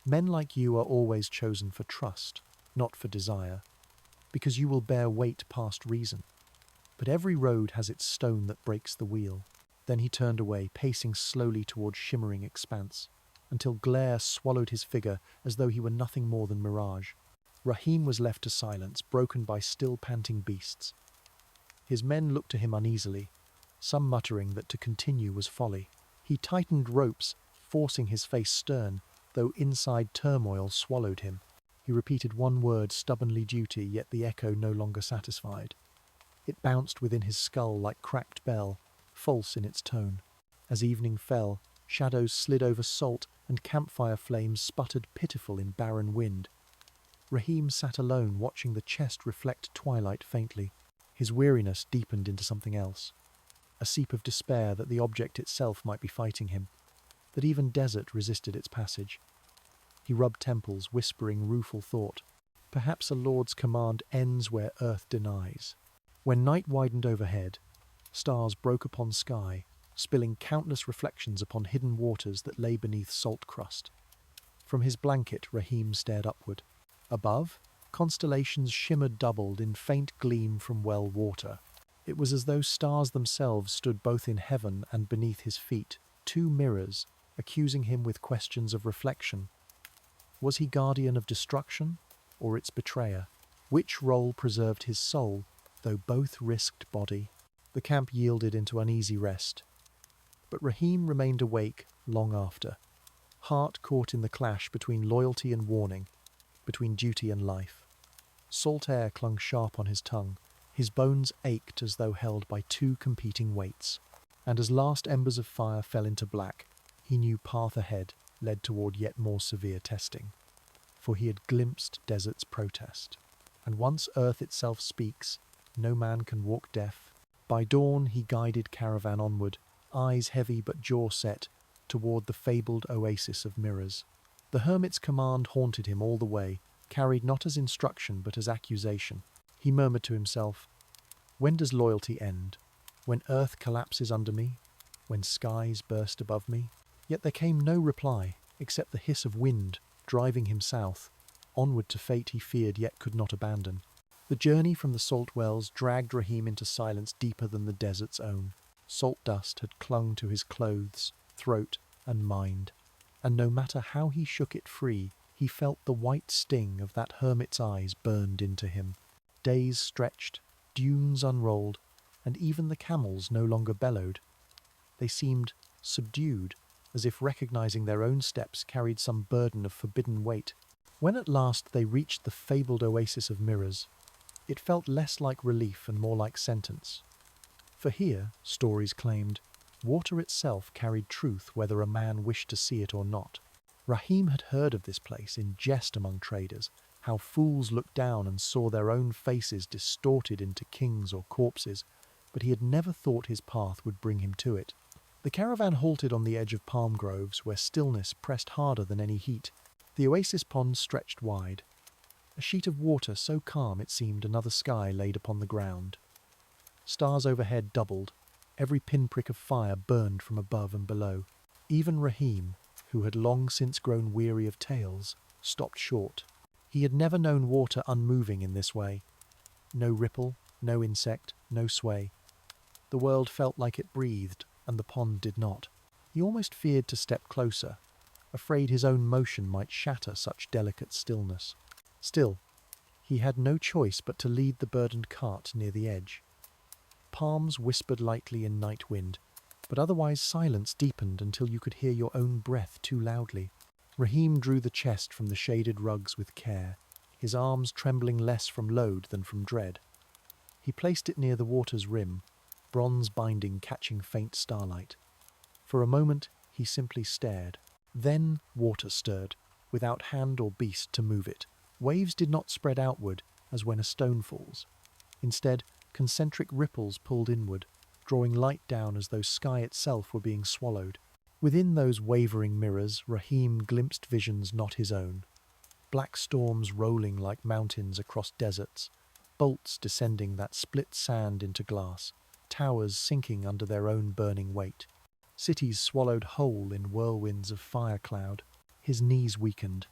Men like you are always chosen for trust, not for desire, because you will bear weight past reason. But every road has its stone that breaks the wheel. Then he turned away, pacing slowly toward shimmering expanse, until glare swallowed his figure as though he were nothing more than mirage. Raheem was left to silence, broken by still panting beasts. His men looked to him uneasily, some muttering that to continue was folly. He tightened ropes, forcing his face stern, though inside turmoil swallowed him. He repeated one word, stubbornly duty, yet the echo no longer satisfied. It bounced within his skull like cracked bell, false in its tone. As evening fell, shadows slid over salt, and campfire flames sputtered pitiful in barren wind. Raheem sat alone, watching the chest reflect twilight faintly. His weariness deepened into something else. A seep of despair that the object itself might be fighting him, that even desert resisted its passage. He rubbed temples, whispering rueful thought. Perhaps a lord's command ends where earth denies. When night widened overhead, stars broke upon sky, spilling countless reflections upon hidden waters that lay beneath salt crust. From his blanket, Raheem stared upward. Above, constellations shimmered doubled in faint gleam from well water. It was as though stars themselves stood both in heaven and beneath his feet, two mirrors, accusing him with questions of reflection. Was he guardian of destruction, or its betrayer? Which role preserved his soul, though both risked body? The camp yielded into uneasy rest. But Raheem remained awake long after, heart caught in the clash between loyalty and warning, between duty and life. Salt air clung sharp on his tongue. His bones ached as though held by two competing weights. And as last embers of fire fell into black, he knew path ahead led toward yet more severe testing. For he had glimpsed desert's protest. And once earth itself speaks, no man can walk deaf. By dawn he guided caravan onward, eyes heavy but jaw set, toward the fabled oasis of mirrors. The hermit's command haunted him all the way, carried not as instruction but as accusation. He murmured to himself, when does loyalty end? When earth collapses under me? When skies burst above me? Yet there came no reply, except the hiss of wind, driving him south, onward to fate he feared yet could not abandon. The journey from the salt wells dragged Raheem into silence deeper than the desert's own. Salt dust had clung to his clothes, throat, and mind, and no matter how he shook it free, he felt the white sting of that hermit's eyes burned into him. Days stretched, dunes unrolled, and even the camels no longer bellowed. They seemed subdued, as if recognizing their own steps carried some burden of forbidden weight. When at last they reached the fabled oasis of mirrors, it felt less like relief and more like sentence. For here, stories claimed, water itself carried truth whether a man wished to see it or not. Raheem had heard of this place in jest among traders, how fools looked down and saw their own faces distorted into kings or corpses, but he had never thought his path would bring him to it. The caravan halted on the edge of palm groves where stillness pressed harder than any heat. The oasis pond stretched wide, a sheet of water so calm it seemed another sky laid upon the ground. Stars overhead doubled, every pinprick of fire burned from above and below. Even Rahim, who had long since grown weary of tales, stopped short. He had never known water unmoving in this way. No ripple, no insect, no sway. The world felt like it breathed, and the pond did not. He almost feared to step closer, afraid his own motion might shatter such delicate stillness. Still, he had no choice but to lead the burdened cart near the edge. Palms whispered lightly in night wind, but otherwise silence deepened until you could hear your own breath too loudly. Rahim drew the chest from the shaded rugs with care, his arms trembling less from load than from dread. He placed it near the water's rim, bronze binding catching faint starlight. For a moment he simply stared. Then water stirred, without hand or beast to move it. Waves did not spread outward, as when a stone falls. Instead, concentric ripples pulled inward, drawing light down as though sky itself were being swallowed. Within those wavering mirrors, Rahim glimpsed visions not his own. Black storms rolling like mountains across deserts, bolts descending that split sand into glass, towers sinking under their own burning weight. Cities swallowed whole in whirlwinds of fire cloud. His knees weakened.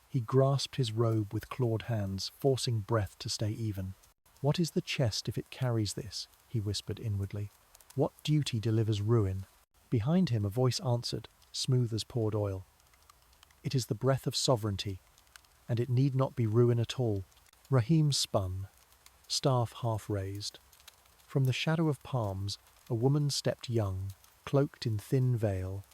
He grasped his robe with clawed hands, forcing breath to stay even. "What is the chest if it carries this?" he whispered inwardly. "What duty delivers ruin?" Behind him a voice answered, smooth as poured oil. "It is the breath of sovereignty, and it need not be ruin at all." Rahim spun, staff half raised. From the shadow of palms, a woman stepped young, cloaked in thin veil,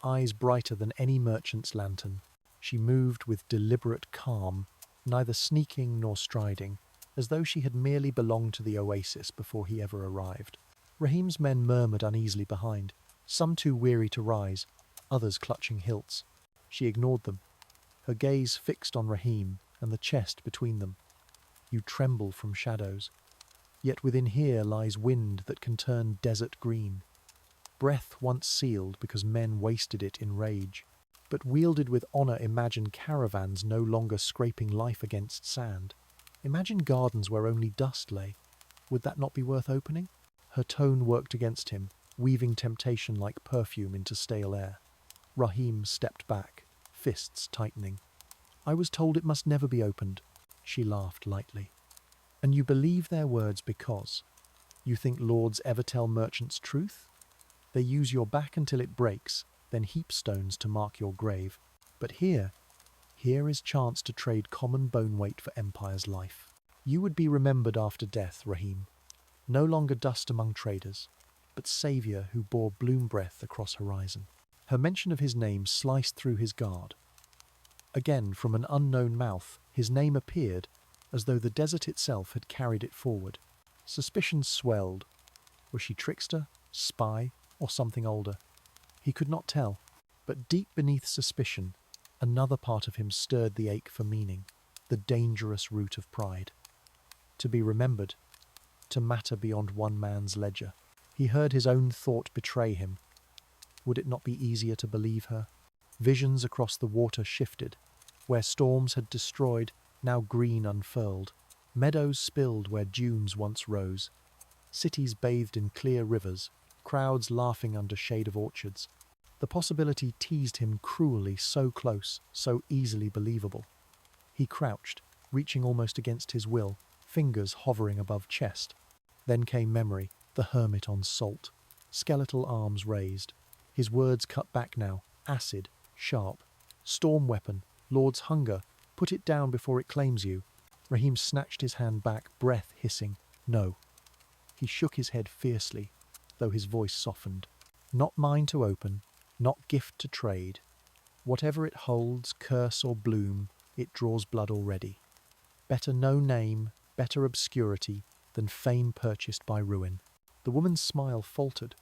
eyes brighter than any merchant's lantern. She moved with deliberate calm, neither sneaking nor striding, as though she had merely belonged to the oasis before he ever arrived. Rahim's men murmured uneasily behind, some too weary to rise, others clutching hilts. She ignored them, her gaze fixed on Rahim and the chest between them. "You tremble from shadows, yet within here lies wind that can turn desert green. Breath once sealed because men wasted it in rage. But wielded with honour, imagine caravans no longer scraping life against sand. Imagine gardens where only dust lay. Would that not be worth opening?" Her tone worked against him, weaving temptation like perfume into stale air. Rahim stepped back, fists tightening. "I was told it must never be opened." She laughed lightly. "And you believe their words because you think lords ever tell merchants truth? They use your back until it breaks, then heap stones to mark your grave. But here is chance to trade common bone weight for empire's life. You would be remembered after death, Rahim. No longer dust among traders, but saviour who bore bloom breath across horizon." Her mention of his name sliced through his guard. Again, from an unknown mouth, his name appeared, as though the desert itself had carried it forward. Suspicions swelled. Was she trickster, spy, or something older? He could not tell, but deep beneath suspicion, another part of him stirred the ache for meaning, the dangerous root of pride. To be remembered, to matter beyond one man's ledger. He heard his own thought betray him. Would it not be easier to believe her? Visions across the water shifted, where storms had destroyed, now green unfurled. Meadows spilled where dunes once rose. Cities bathed in clear rivers, crowds laughing under shade of orchards. The possibility teased him cruelly, so close, so easily believable. He crouched, reaching almost against his will, fingers hovering above chest. Then came memory, the hermit on salt, skeletal arms raised. His words cut back now, acid, sharp. "Storm weapon, Lord's hunger, put it down before it claims you." Rahim snatched his hand back, breath hissing. "No." He shook his head fiercely, though his voice softened. "Not mine to open, not gift to trade. Whatever it holds, curse or bloom, it draws blood already. Better no name, better obscurity, than fame purchased by ruin." The woman's smile faltered.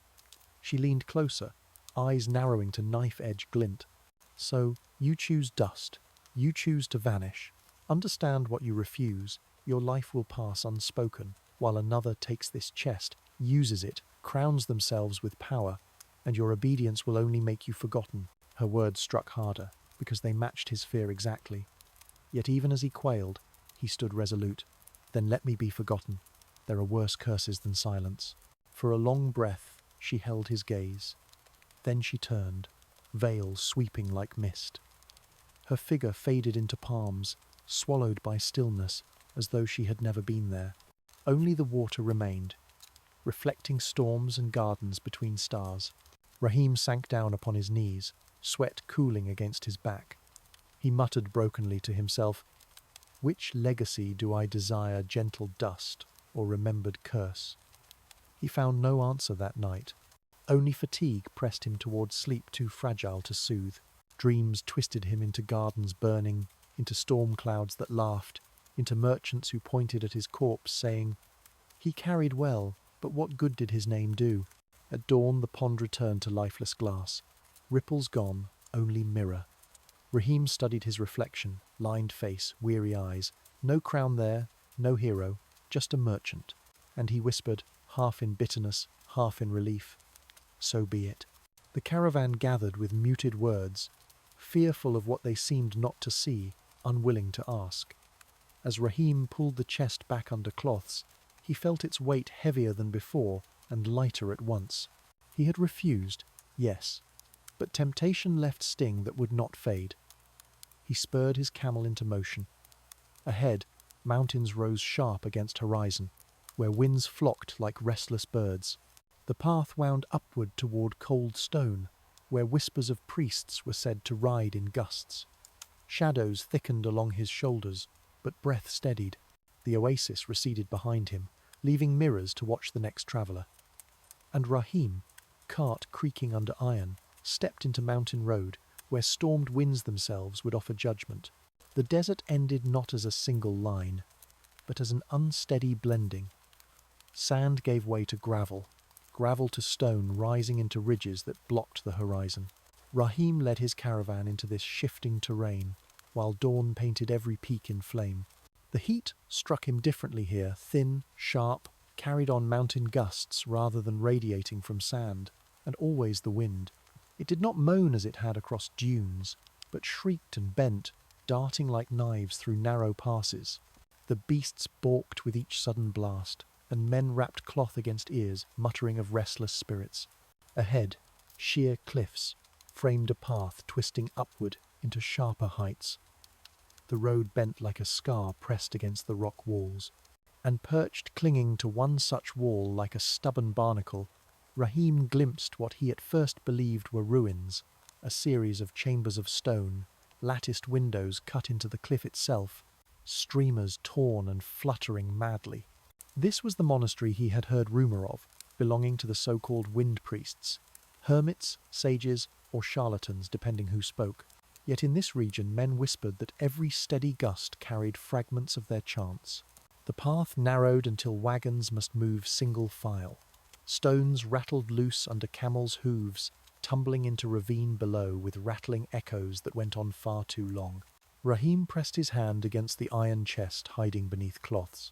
She leaned closer, eyes narrowing to knife-edge glint. "So, you choose dust. You choose to vanish. Understand what you refuse, your life will pass unspoken, while another takes this chest, uses it, crowns themselves with power, and your obedience will only make you forgotten. Her words struck harder, because they matched his fear exactly. Yet even as he quailed, he stood resolute. Then let me be forgotten. There are worse curses than silence. For a long breath, she held his gaze. Then she turned, veil sweeping like mist. Her figure faded into palms, swallowed by stillness, as though she had never been there. Only the water remained, reflecting storms and gardens between stars. Rahim sank down upon his knees, sweat cooling against his back. He muttered brokenly to himself, "Which legacy do I desire, gentle dust or remembered curse?" He found no answer that night. Only fatigue pressed him towards sleep too fragile to soothe. Dreams twisted him into gardens burning, into storm clouds that laughed, into merchants who pointed at his corpse, saying, "He carried well, but what good did his name do?" At dawn the pond returned to lifeless glass. Ripples gone, only mirror. Rahim studied his reflection, lined face, weary eyes. No crown there, no hero, just a merchant. And he whispered, half in bitterness, half in relief, "So be it." The caravan gathered with muted words, fearful of what they seemed not to see, unwilling to ask. As Rahim pulled the chest back under cloths, he felt its weight heavier than before and lighter at once. He had refused, yes, but temptation left sting that would not fade. He spurred his camel into motion. Ahead, mountains rose sharp against horizon, where winds flocked like restless birds. The path wound upward toward cold stone, where whispers of priests were said to ride in gusts. Shadows thickened along his shoulders, but breath steadied. The oasis receded behind him, leaving mirrors to watch the next traveller. And Rahim, cart creaking under iron, stepped into mountain road, where stormed winds themselves would offer judgment. The desert ended not as a single line, but as an unsteady blending. Sand gave way to gravel, gravel to stone rising into ridges that blocked the horizon. Rahim led his caravan into this shifting terrain, while dawn painted every peak in flame. The heat struck him differently here, thin, sharp, carried on mountain gusts rather than radiating from sand, and always the wind. It did not moan as it had across dunes, but shrieked and bent, darting like knives through narrow passes. The beasts balked with each sudden blast, and men wrapped cloth against ears, muttering of restless spirits. Ahead, sheer cliffs framed a path twisting upward into sharper heights. The road bent like a scar pressed against the rock walls, and perched clinging to one such wall like a stubborn barnacle, Rahim glimpsed what he at first believed were ruins, a series of chambers of stone, latticed windows cut into the cliff itself, streamers torn and fluttering madly. This was the monastery he had heard rumour of, belonging to the so-called wind priests, hermits, sages, or charlatans, depending who spoke. Yet in this region men whispered that every steady gust carried fragments of their chants. The path narrowed until wagons must move single file. Stones rattled loose under camels' hooves, tumbling into ravine below with rattling echoes that went on far too long. Rahim pressed his hand against the iron chest hiding beneath cloths.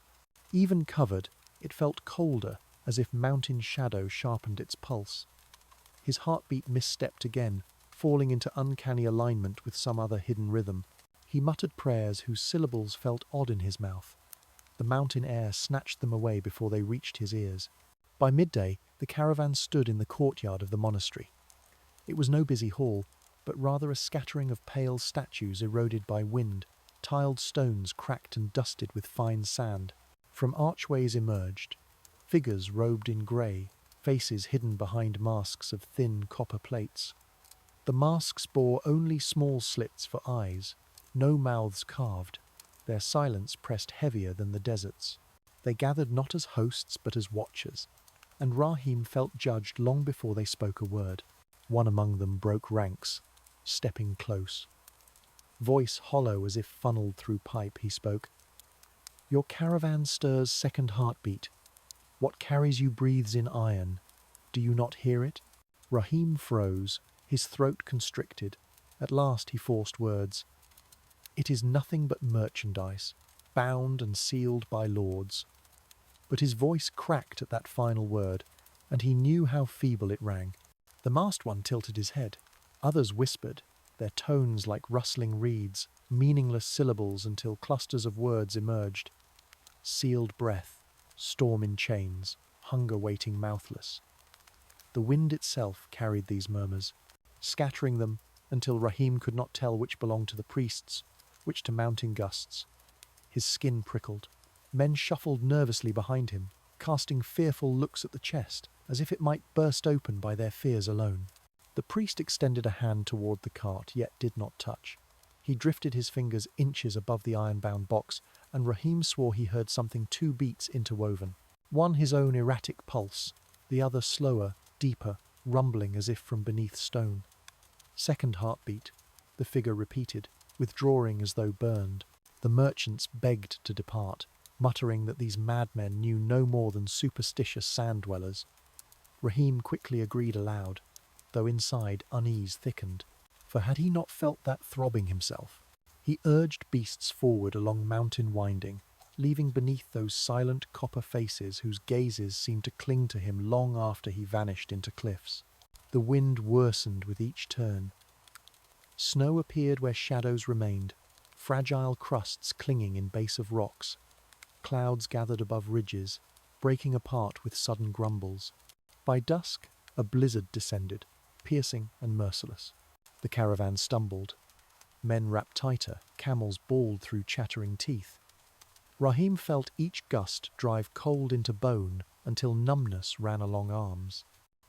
Even covered, it felt colder, as if mountain shadow sharpened its pulse. His heartbeat misstepped again, falling into uncanny alignment with some other hidden rhythm. He muttered prayers whose syllables felt odd in his mouth. The mountain air snatched them away before they reached his ears. By midday, the caravan stood in the courtyard of the monastery. It was no busy hall, but rather a scattering of pale statues eroded by wind, tiled stones cracked and dusted with fine sand. From archways emerged figures robed in grey, faces hidden behind masks of thin copper plates. The masks bore only small slits for eyes, no mouths carved. Their silence pressed heavier than the desert's. They gathered not as hosts but as watchers, and Rahim felt judged long before they spoke a word. One among them broke ranks, stepping close. Voice hollow as if funneled through pipe, he spoke. "Your caravan stirs second heartbeat. What carries you breathes in iron. Do you not hear it?" Rahim froze, his throat constricted. At last he forced words. It is nothing but merchandise, bound and sealed by lords. But his voice cracked at that final word, and he knew how feeble it rang. The masked one tilted his head. Others whispered, their tones like rustling reeds, meaningless syllables until clusters of words emerged. Sealed breath, storm in chains, hunger waiting mouthless. The wind itself carried these murmurs, scattering them until Rahim could not tell which belonged to the priests, which to mounting gusts. His skin prickled. Men shuffled nervously behind him, casting fearful looks at the chest, as if it might burst open by their fears alone. The priest extended a hand toward the cart, yet did not touch. He drifted his fingers inches above the iron-bound box, and Rahim swore he heard something 2 beats interwoven. One his own erratic pulse, the other slower, deeper, rumbling as if from beneath stone. Second heartbeat, the figure repeated, withdrawing as though burned. The merchants begged to depart, muttering that these madmen knew no more than superstitious sand-dwellers. Rahim quickly agreed aloud, though inside unease thickened, for had he not felt that throbbing himself? He urged beasts forward along mountain winding, leaving beneath those silent copper faces whose gazes seemed to cling to him long after he vanished into cliffs. The wind worsened with each turn. Snow appeared where shadows remained, fragile crusts clinging in base of rocks. Clouds gathered above ridges, breaking apart with sudden grumbles. By dusk, a blizzard descended, piercing and merciless. The caravan stumbled. Men rapped tighter, camels bawled through chattering teeth. Rahim felt each gust drive cold into bone until numbness ran along arms.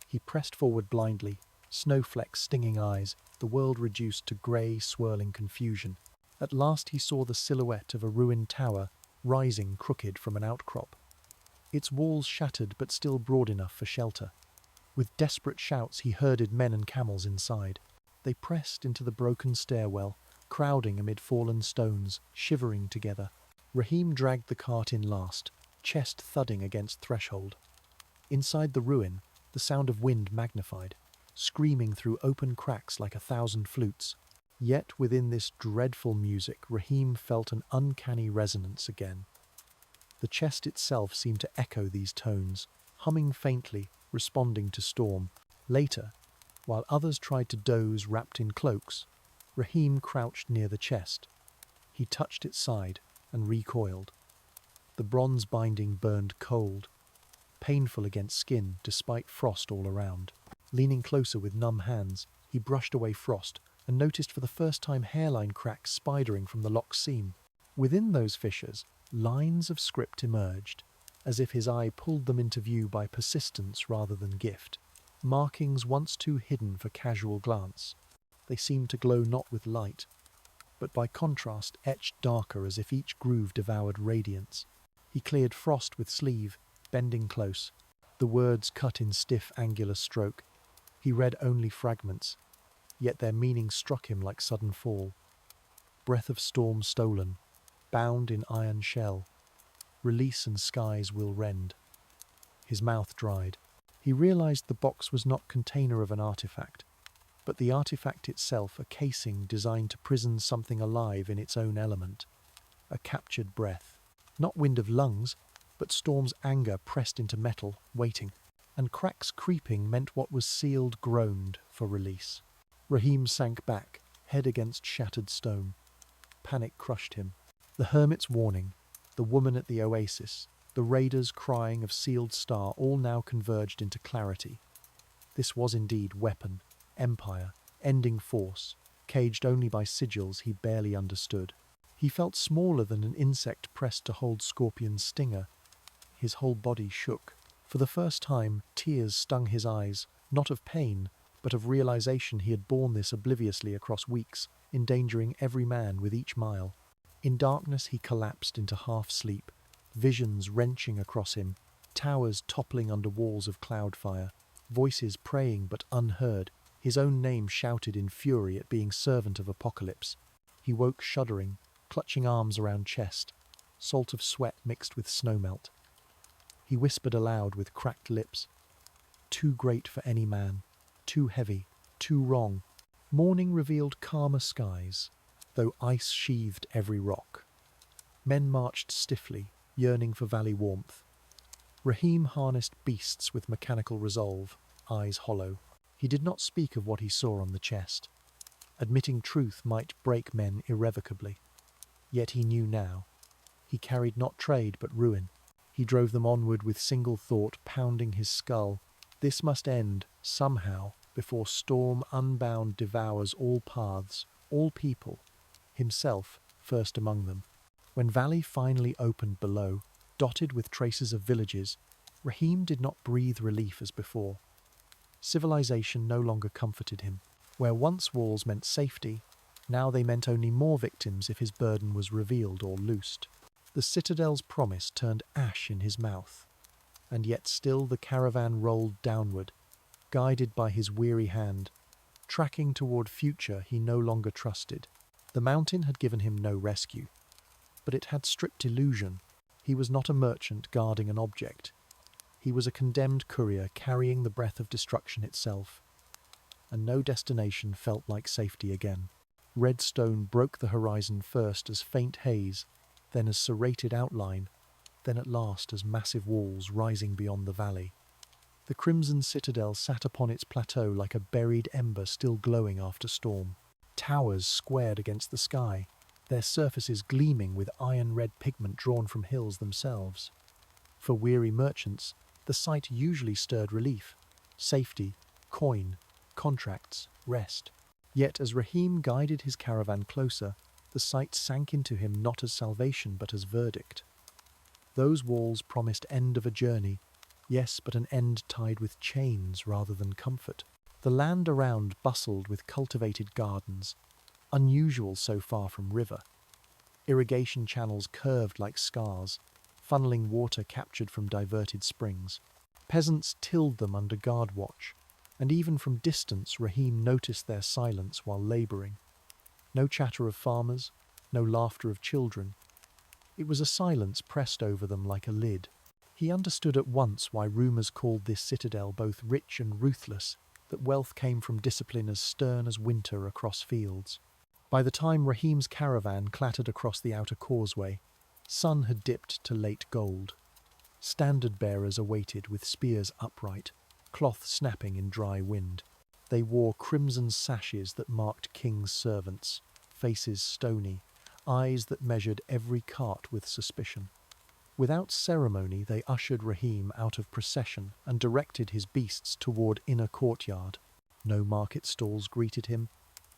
He pressed forward blindly, snowflakes stinging eyes, the world reduced to grey, swirling confusion. At last he saw the silhouette of a ruined tower, rising crooked from an outcrop. Its walls shattered but still broad enough for shelter. With desperate shouts he herded men and camels inside. They pressed into the broken stairwell, crowding amid fallen stones, shivering together. Rahim dragged the cart in last, chest thudding against threshold. Inside the ruin, the sound of wind magnified, screaming through open cracks like 1,000 flutes. Yet within this dreadful music, Rahim felt an uncanny resonance again. The chest itself seemed to echo these tones, humming faintly, responding to storm. Later, while others tried to doze wrapped in cloaks, Rahim crouched near the chest. He touched its side and recoiled. The bronze binding burned cold, painful against skin despite frost all around. Leaning closer with numb hands, he brushed away frost and noticed for the first time hairline cracks spidering from the lock's seam. Within those fissures, lines of script emerged, as if his eye pulled them into view by persistence rather than gift. Markings once too hidden for casual glance. They seemed to glow not with light, but by contrast etched darker as if each groove devoured radiance. He cleared frost with sleeve, bending close, the words cut in stiff angular stroke. He read only fragments, yet their meaning struck him like sudden fall. Breath of storm stolen, bound in iron shell. Release and skies will rend. His mouth dried. He realized the box was not container of an artifact, but the artifact itself a casing designed to prison something alive in its own element. A captured breath. Not wind of lungs, but storm's anger pressed into metal, waiting. And cracks creeping meant what was sealed groaned for release. Rahim sank back, head against shattered stone. Panic crushed him. The hermit's warning, the woman at the oasis, the raiders' crying of sealed star all now converged into clarity. This was indeed weapon, empire, ending force, caged only by sigils he barely understood. He felt smaller than an insect pressed to hold scorpion's stinger. His whole body shook. For the first time, tears stung his eyes, not of pain, but of realization he had borne this obliviously across weeks, endangering every man with each mile. In darkness he collapsed into half-sleep, visions wrenching across him, towers toppling under walls of cloudfire, voices praying but unheard, his own name shouted in fury at being servant of apocalypse. He woke shuddering, clutching arms around chest, salt of sweat mixed with snowmelt. He whispered aloud with cracked lips, "Too great for any man, too heavy, too wrong." Morning revealed calmer skies. though ice sheathed every rock. Men marched stiffly, yearning for valley warmth. Rahim harnessed beasts with mechanical resolve, eyes hollow. He did not speak of what he saw on the chest. Admitting truth might break men irrevocably. Yet he knew now. He carried not trade but ruin. He drove them onward with single thought pounding his skull. This must end, somehow, before storm unbound devours all paths, all people, himself first among them. When valley finally opened below, dotted with traces of villages, Rahim did not breathe relief as before. Civilization no longer comforted him. Where once walls meant safety, now they meant only more victims if his burden was revealed or loosed. The citadel's promise turned ash in his mouth, and yet still the caravan rolled downward, guided by his weary hand, tracking toward future he no longer trusted. The mountain had given him no rescue, but it had stripped illusion. He was not a merchant guarding an object. He was a condemned courier carrying the breath of destruction itself, and no destination felt like safety again. Red stone broke the horizon first as faint haze, then as serrated outline, then at last as massive walls rising beyond the valley. The crimson citadel sat upon its plateau like a buried ember still glowing after storm. Towers squared against the sky, their surfaces gleaming with iron-red pigment drawn from hills themselves. For weary merchants, the sight usually stirred relief, safety, coin, contracts, rest. Yet as Rahim guided his caravan closer, the sight sank into him not as salvation but as verdict. Those walls promised end of a journey, yes, but an end tied with chains rather than comfort. The land around bustled with cultivated gardens, unusual so far from river. Irrigation channels curved like scars, funneling water captured from diverted springs. Peasants tilled them under guard watch, and even from distance Rahim noticed their silence while labouring. No chatter of farmers, no laughter of children. It was a silence pressed over them like a lid. He understood at once why rumours called this citadel both rich and ruthless, that wealth came from discipline as stern as winter across fields. By the time Rahim's caravan clattered across the outer causeway, sun had dipped to late gold. Standard-bearers awaited with spears upright, cloth snapping in dry wind. They wore crimson sashes that marked king's servants, faces stony, eyes that measured every cart with suspicion. Without ceremony they ushered Rahim out of procession and directed his beasts toward inner courtyard. No market stalls greeted him,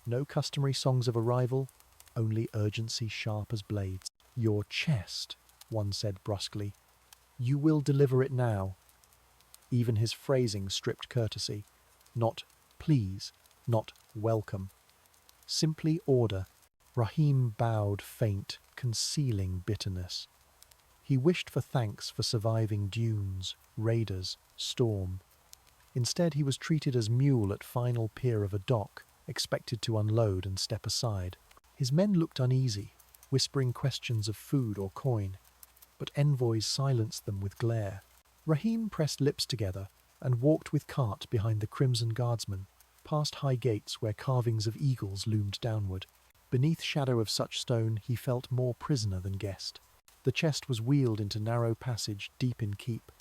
no customary songs of arrival, only urgency sharp as blades. "Your chest," one said brusquely. "You will deliver it now." Even his phrasing stripped courtesy. Not please, not welcome. Simply order. Rahim bowed faint, concealing bitterness. He wished for thanks for surviving dunes, raiders, storm. Instead he was treated as mule at final pier of a dock, expected to unload and step aside. His men looked uneasy, whispering questions of food or coin, but envoys silenced them with glare. Rahim pressed lips together and walked with cart behind the crimson guardsman, past high gates where carvings of eagles loomed downward. Beneath shadow of such stone he felt more prisoner than guest. The chest was wheeled into narrow passage deep in keep.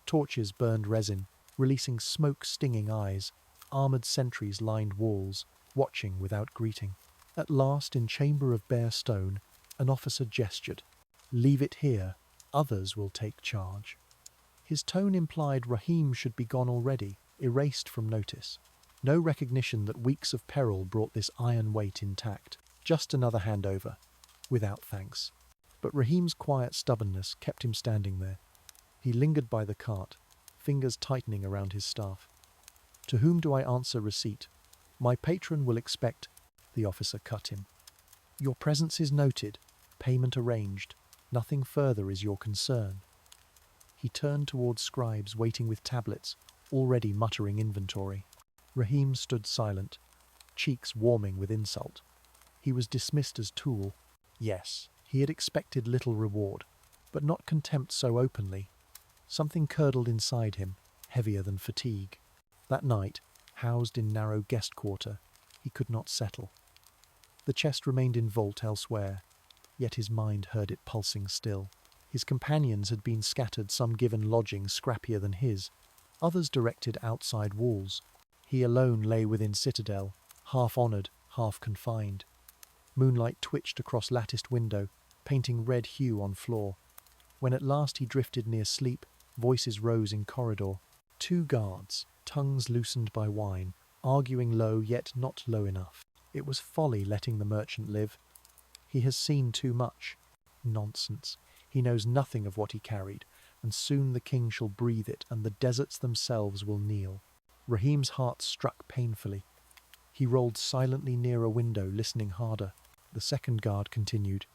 Torches burned resin, releasing smoke-stinging eyes. Armoured sentries lined walls, watching without greeting. At last, in chamber of bare stone, an officer gestured. "Leave it here. Others will take charge." His tone implied Rahim should be gone already, erased from notice. No recognition that weeks of peril brought this iron weight intact. Just another handover, without thanks. But Rahim's quiet stubbornness kept him standing there. He lingered by the cart, fingers tightening around his staff. "To whom do I answer receipt? My patron will expect—" The officer cut him. "Your presence is noted, payment arranged. Nothing further is your concern." He turned towards scribes waiting with tablets, already muttering inventory. Rahim stood silent, cheeks warming with insult. He was dismissed as tool. Yes, he had expected little reward, but not contempt so openly. Something curdled inside him, heavier than fatigue. That night, housed in narrow guest quarter, he could not settle. The chest remained in vault elsewhere, yet his mind heard it pulsing still. His companions had been scattered, some given lodgings scrappier than his, others directed outside walls. He alone lay within citadel, half honoured, half confined. Moonlight twitched across latticed window, painting red hue on floor. When at last he drifted near sleep, voices rose in corridor. Two guards, tongues loosened by wine, arguing low yet not low enough. It was folly letting the merchant live. He has seen too much. Nonsense. He knows nothing of what he carried, and soon the king shall breathe it, and the deserts themselves will kneel. Rahim's heart struck painfully. He rolled silently near a window, listening harder. The second guard continued.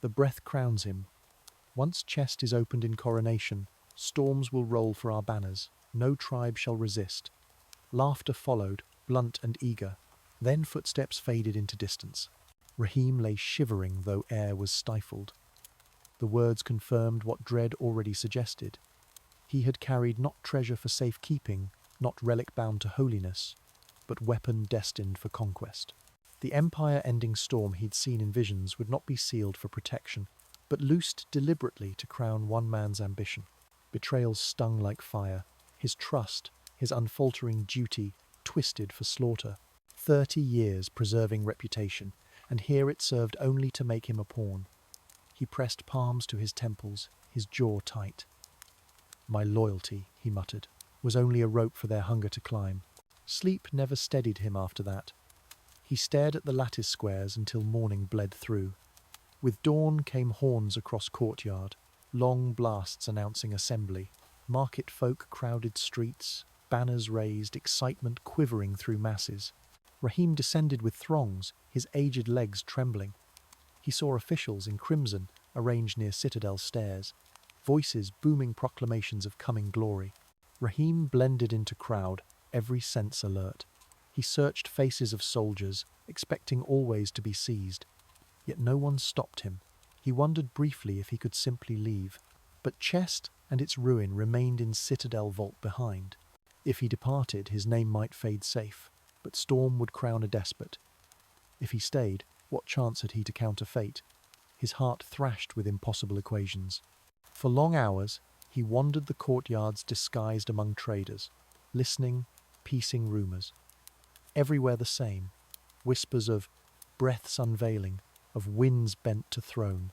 The breath crowns him. Once chest is opened in coronation, storms will roll for our banners. No tribe shall resist. Laughter followed, blunt and eager. Then footsteps faded into distance. Rahim lay shivering, though air was stifled. The words confirmed what dread already suggested. He had carried not treasure for safekeeping, not relic bound to holiness, but weapon destined for conquest. The empire-ending storm he'd seen in visions would not be sealed for protection, but loosed deliberately to crown one man's ambition. Betrayals stung like fire. His trust, his unfaltering duty, twisted for slaughter. 30 years preserving reputation, and here it served only to make him a pawn. He pressed palms to his temples, his jaw tight. My loyalty, he muttered, was only a rope for their hunger to climb. Sleep never steadied him after that. He stared at the lattice squares until morning bled through. With dawn came horns across courtyard, long blasts announcing assembly. Market folk crowded streets, banners raised, excitement quivering through masses. Rahim descended with throngs, his aged legs trembling. He saw officials in crimson arranged near citadel stairs, voices booming proclamations of coming glory. Rahim blended into crowd, every sense alert. He searched faces of soldiers, expecting always to be seized. Yet no one stopped him. He wondered briefly if he could simply leave. But chest and its ruin remained in citadel vault behind. If he departed, his name might fade safe, but storm would crown a despot. If he stayed, what chance had he to counter fate? His heart thrashed with impossible equations. For long hours, he wandered the courtyards disguised among traders, listening, piecing rumours. Everywhere the same, whispers of breaths unveiling, of winds bent to throne.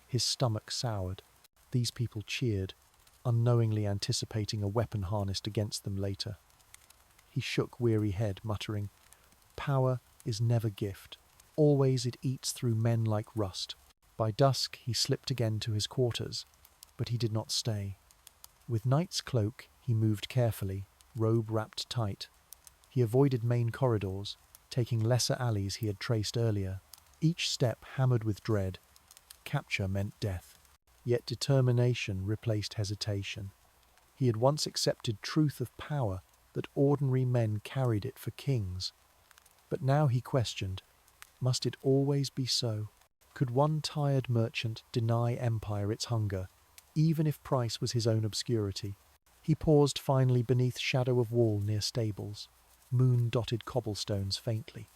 His stomach soured. These people cheered, unknowingly anticipating a weapon harnessed against them later. He shook weary head, muttering, Power is never gift. Always it eats through men like rust. By dusk he slipped again to his quarters, but he did not stay. With night's cloak he moved carefully, robe wrapped tight. He avoided main corridors, taking lesser alleys he had traced earlier. Each step hammered with dread. Capture meant death. Yet determination replaced hesitation. He had once accepted truth of power, that ordinary men carried it for kings. But now he questioned, must it always be so? Could one tired merchant deny empire its hunger, even if price was his own obscurity? He paused finally beneath shadow of wall near stables, moon-dotted cobblestones faintly.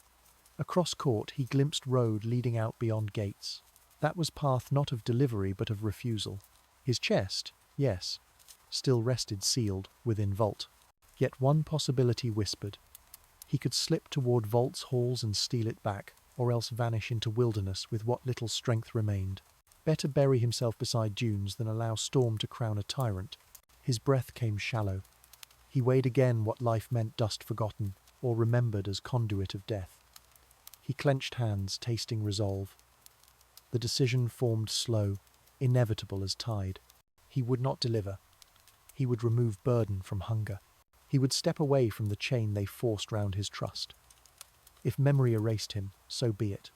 Across court he glimpsed road leading out beyond gates. That was path not of delivery but of refusal. His chest, yes, still rested sealed within vault. Yet one possibility whispered. He could slip toward vault's halls and steal it back, or else vanish into wilderness with what little strength remained. Better bury himself beside dunes than allow storm to crown a tyrant. His breath came shallow. He weighed again what life meant dust forgotten, or remembered as conduit of death. He clenched hands, tasting resolve. The decision formed slow, inevitable as tide. He would not deliver. He would remove burden from hunger. He would step away from the chain they forced round his trust. If memory erased him, so be it.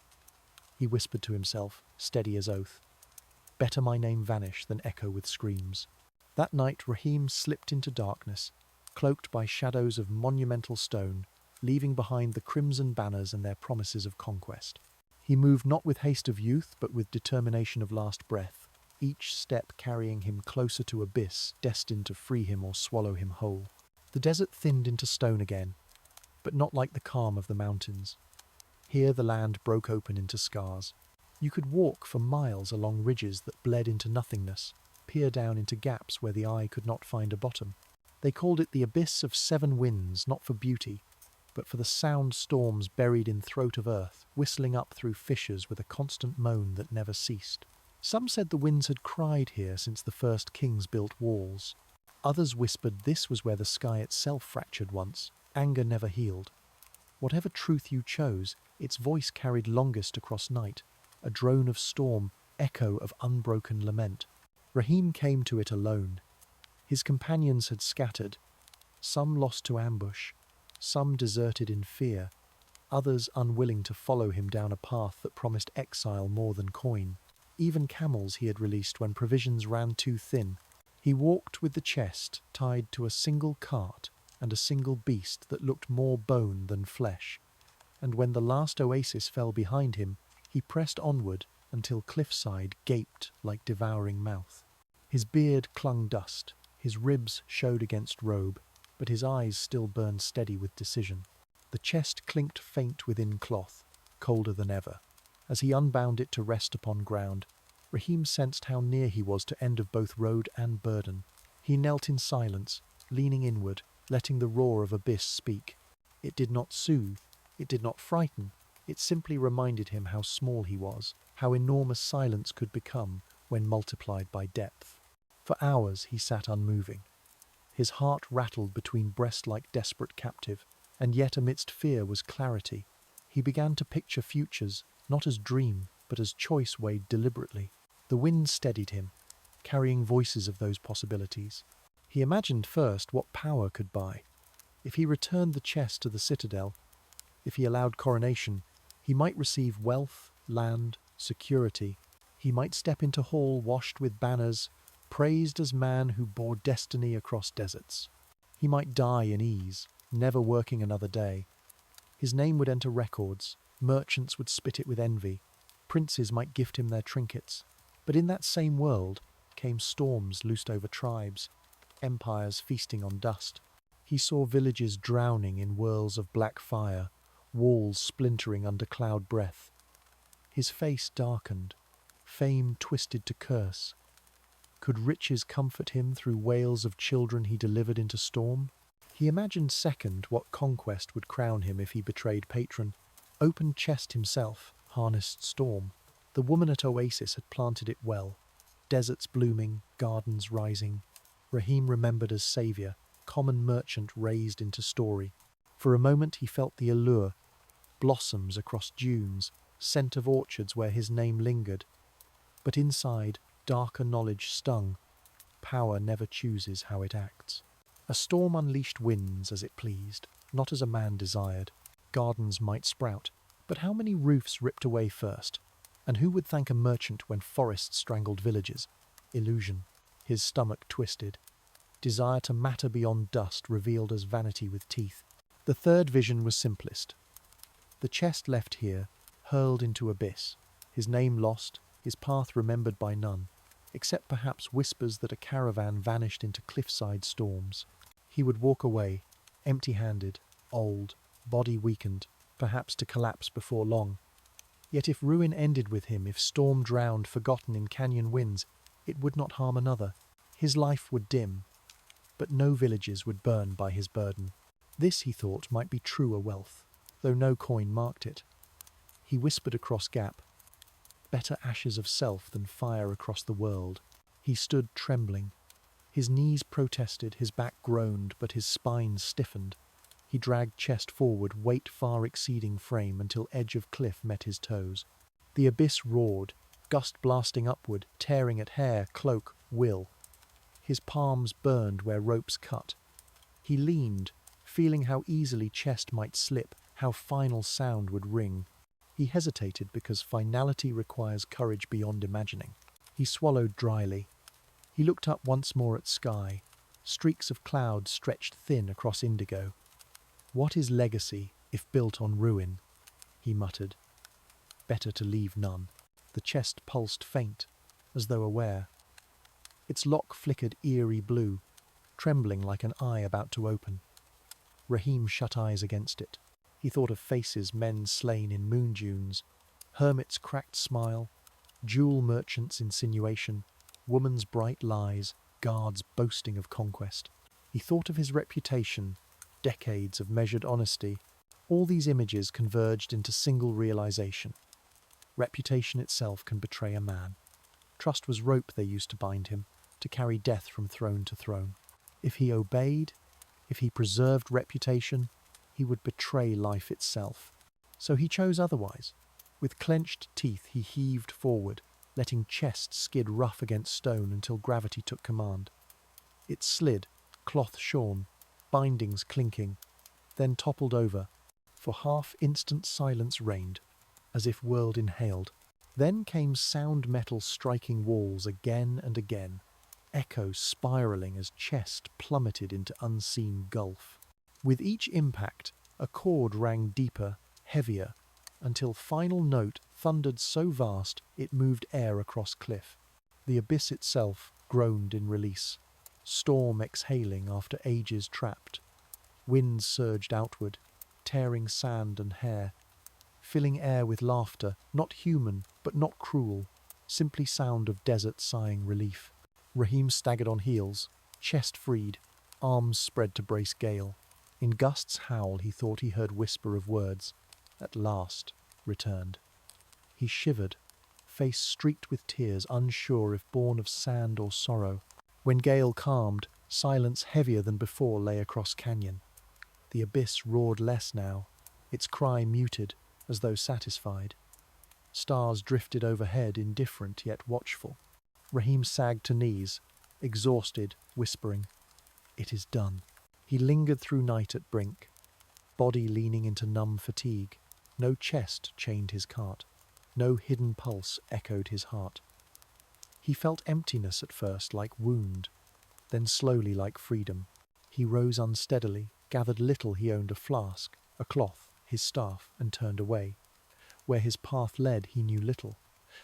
He whispered to himself, steady as oath. Better my name vanish than echo with screams. That night Rahim slipped into darkness, cloaked by shadows of monumental stone, leaving behind the crimson banners and their promises of conquest. He moved not with haste of youth, but with determination of last breath, each step carrying him closer to abyss, destined to free him or swallow him whole. The desert thinned into stone again, but not like the calm of the mountains. Here the land broke open into scars. You could walk for miles along ridges that bled into nothingness, peer down into gaps where the eye could not find a bottom. They called it the abyss of seven winds, not for beauty, but for the sound storms buried in throat of earth, whistling up through fissures with a constant moan that never ceased. Some said the winds had cried here since the first kings built walls. Others whispered this was where the sky itself fractured once, anger never healed. Whatever truth you chose, its voice carried longest across night, a drone of storm, echo of unbroken lament. Rahim came to it alone. His companions had scattered, some lost to ambush, some deserted in fear, others unwilling to follow him down a path that promised exile more than coin. Even camels he had released when provisions ran too thin. He walked with the chest tied to a single cart and a single beast that looked more bone than flesh, and when the last oasis fell behind him, he pressed onward until cliffside gaped like devouring mouth. His beard clung dust, his ribs showed against robe, but his eyes still burned steady with decision. The chest clinked faint within cloth, colder than ever. As he unbound it to rest upon ground, Rahim sensed how near he was to end of both road and burden. He knelt in silence, leaning inward, letting the roar of abyss speak. It did not soothe, it did not frighten, it simply reminded him how small he was, how enormous silence could become when multiplied by depth. For hours he sat unmoving. His heart rattled between breast like desperate captive, and yet amidst fear was clarity. He began to picture futures, not as dream, but as choice weighed deliberately. The wind steadied him, carrying voices of those possibilities. He imagined first what power could buy. If he returned the chest to the citadel, if he allowed coronation, he might receive wealth, land, security. He might step into hall washed with banners, praised as man who bore destiny across deserts. He might die in ease, never working another day. His name would enter records, merchants would spit it with envy, princes might gift him their trinkets. But in that same world came storms loosed over tribes, empires feasting on dust. He saw villages drowning in whirls of black fire, walls splintering under cloud breath. His face darkened, fame twisted to curse. Could riches comfort him through wails of children he delivered into storm? He imagined second what conquest would crown him if he betrayed patron. Opened chest himself, harnessed storm. The woman at Oasis had planted it well. Deserts blooming, gardens rising. Rahim remembered as saviour, common merchant raised into story. For a moment he felt the allure. Blossoms across dunes, scent of orchards where his name lingered. But inside, darker knowledge stung. Power never chooses how it acts. A storm unleashed winds as it pleased, not as a man desired. Gardens might sprout, but how many roofs ripped away first? And who would thank a merchant when forests strangled villages? Illusion. His stomach twisted. Desire to matter beyond dust revealed as vanity with teeth. The third vision was simplest. The chest left here, hurled into abyss. His name lost, his path remembered by none, except perhaps whispers that a caravan vanished into cliffside storms. He would walk away, empty-handed, old, body weakened, perhaps to collapse before long. Yet if ruin ended with him, if storm drowned, forgotten in canyon winds, it would not harm another. His life would dim, but no villages would burn by his burden. This, he thought, might be truer wealth, though no coin marked it. He whispered across gap, better ashes of self than fire across the world. He stood trembling. His knees protested, his back groaned, but his spine stiffened. He dragged chest forward, weight far exceeding frame, until edge of cliff met his toes. The abyss roared, gust blasting upward, tearing at hair, cloak, will. His palms burned where ropes cut. He leaned, feeling how easily chest might slip, how final sound would ring. He hesitated because finality requires courage beyond imagining. He swallowed dryly. He looked up once more at sky. Streaks of cloud stretched thin across indigo. What is legacy if built on ruin? He muttered. Better to leave none. The chest pulsed faint, as though aware. Its lock flickered eerie blue, trembling like an eye about to open. Rahim shut eyes against it. He thought of faces men slain in moon dunes, hermit's cracked smile, jewel merchant's insinuation, woman's bright lies, guards boasting of conquest. He thought of his reputation, decades of measured honesty. All these images converged into single realization. Reputation itself can betray a man. Trust was rope they used to bind him, to carry death from throne to throne. If he obeyed, if he preserved reputation, he would betray life itself. So he chose otherwise. With clenched teeth he heaved forward, letting chest skid rough against stone until gravity took command. It slid, cloth shorn, bindings clinking, then toppled over. For half-instant silence reigned, as if world inhaled. Then came sound metal striking walls again and again, echoes spiralling as chest plummeted into unseen gulf. With each impact, a chord rang deeper, heavier, until final note thundered so vast it moved air across cliff. The abyss itself groaned in release, storm exhaling after ages trapped. Winds surged outward, tearing sand and hair, filling air with laughter, not human, but not cruel, simply sound of desert sighing relief. Raheem staggered on heels, chest freed, arms spread to brace gale. In gusts howl he thought he heard whisper of words, at last returned. He shivered, face streaked with tears, unsure if born of sand or sorrow. When gale calmed, silence heavier than before lay across canyon. The abyss roared less now, its cry muted, as though satisfied. Stars drifted overhead, indifferent yet watchful. Raheem sagged to knees, exhausted, whispering, "It is done." He lingered through night at brink, body leaning into numb fatigue. No chest chained his cart. No hidden pulse echoed his heart. He felt emptiness at first, like wound, then slowly like freedom. He rose unsteadily, gathered little he owned, a flask, a cloth, his staff, and turned away. Where his path led he knew little.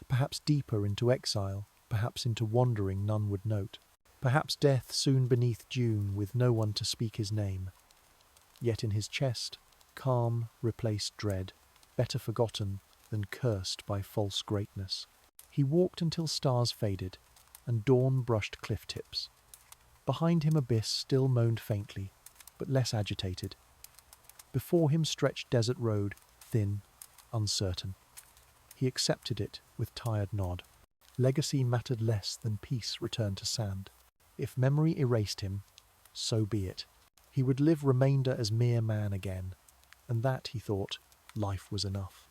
Perhaps deeper into exile, perhaps into wandering none would note. Perhaps death soon beneath dune with no one to speak his name. Yet in his chest, calm replaced dread, better forgotten than cursed by false greatness. He walked until stars faded, and dawn brushed cliff tips. Behind him abyss still moaned faintly, but less agitated. Before him stretched desert road, thin, uncertain. He accepted it with tired nod. Legacy mattered less than peace returned to sand. If memory erased him, so be it. He would live remainder as mere man again, and that, he thought, life was enough.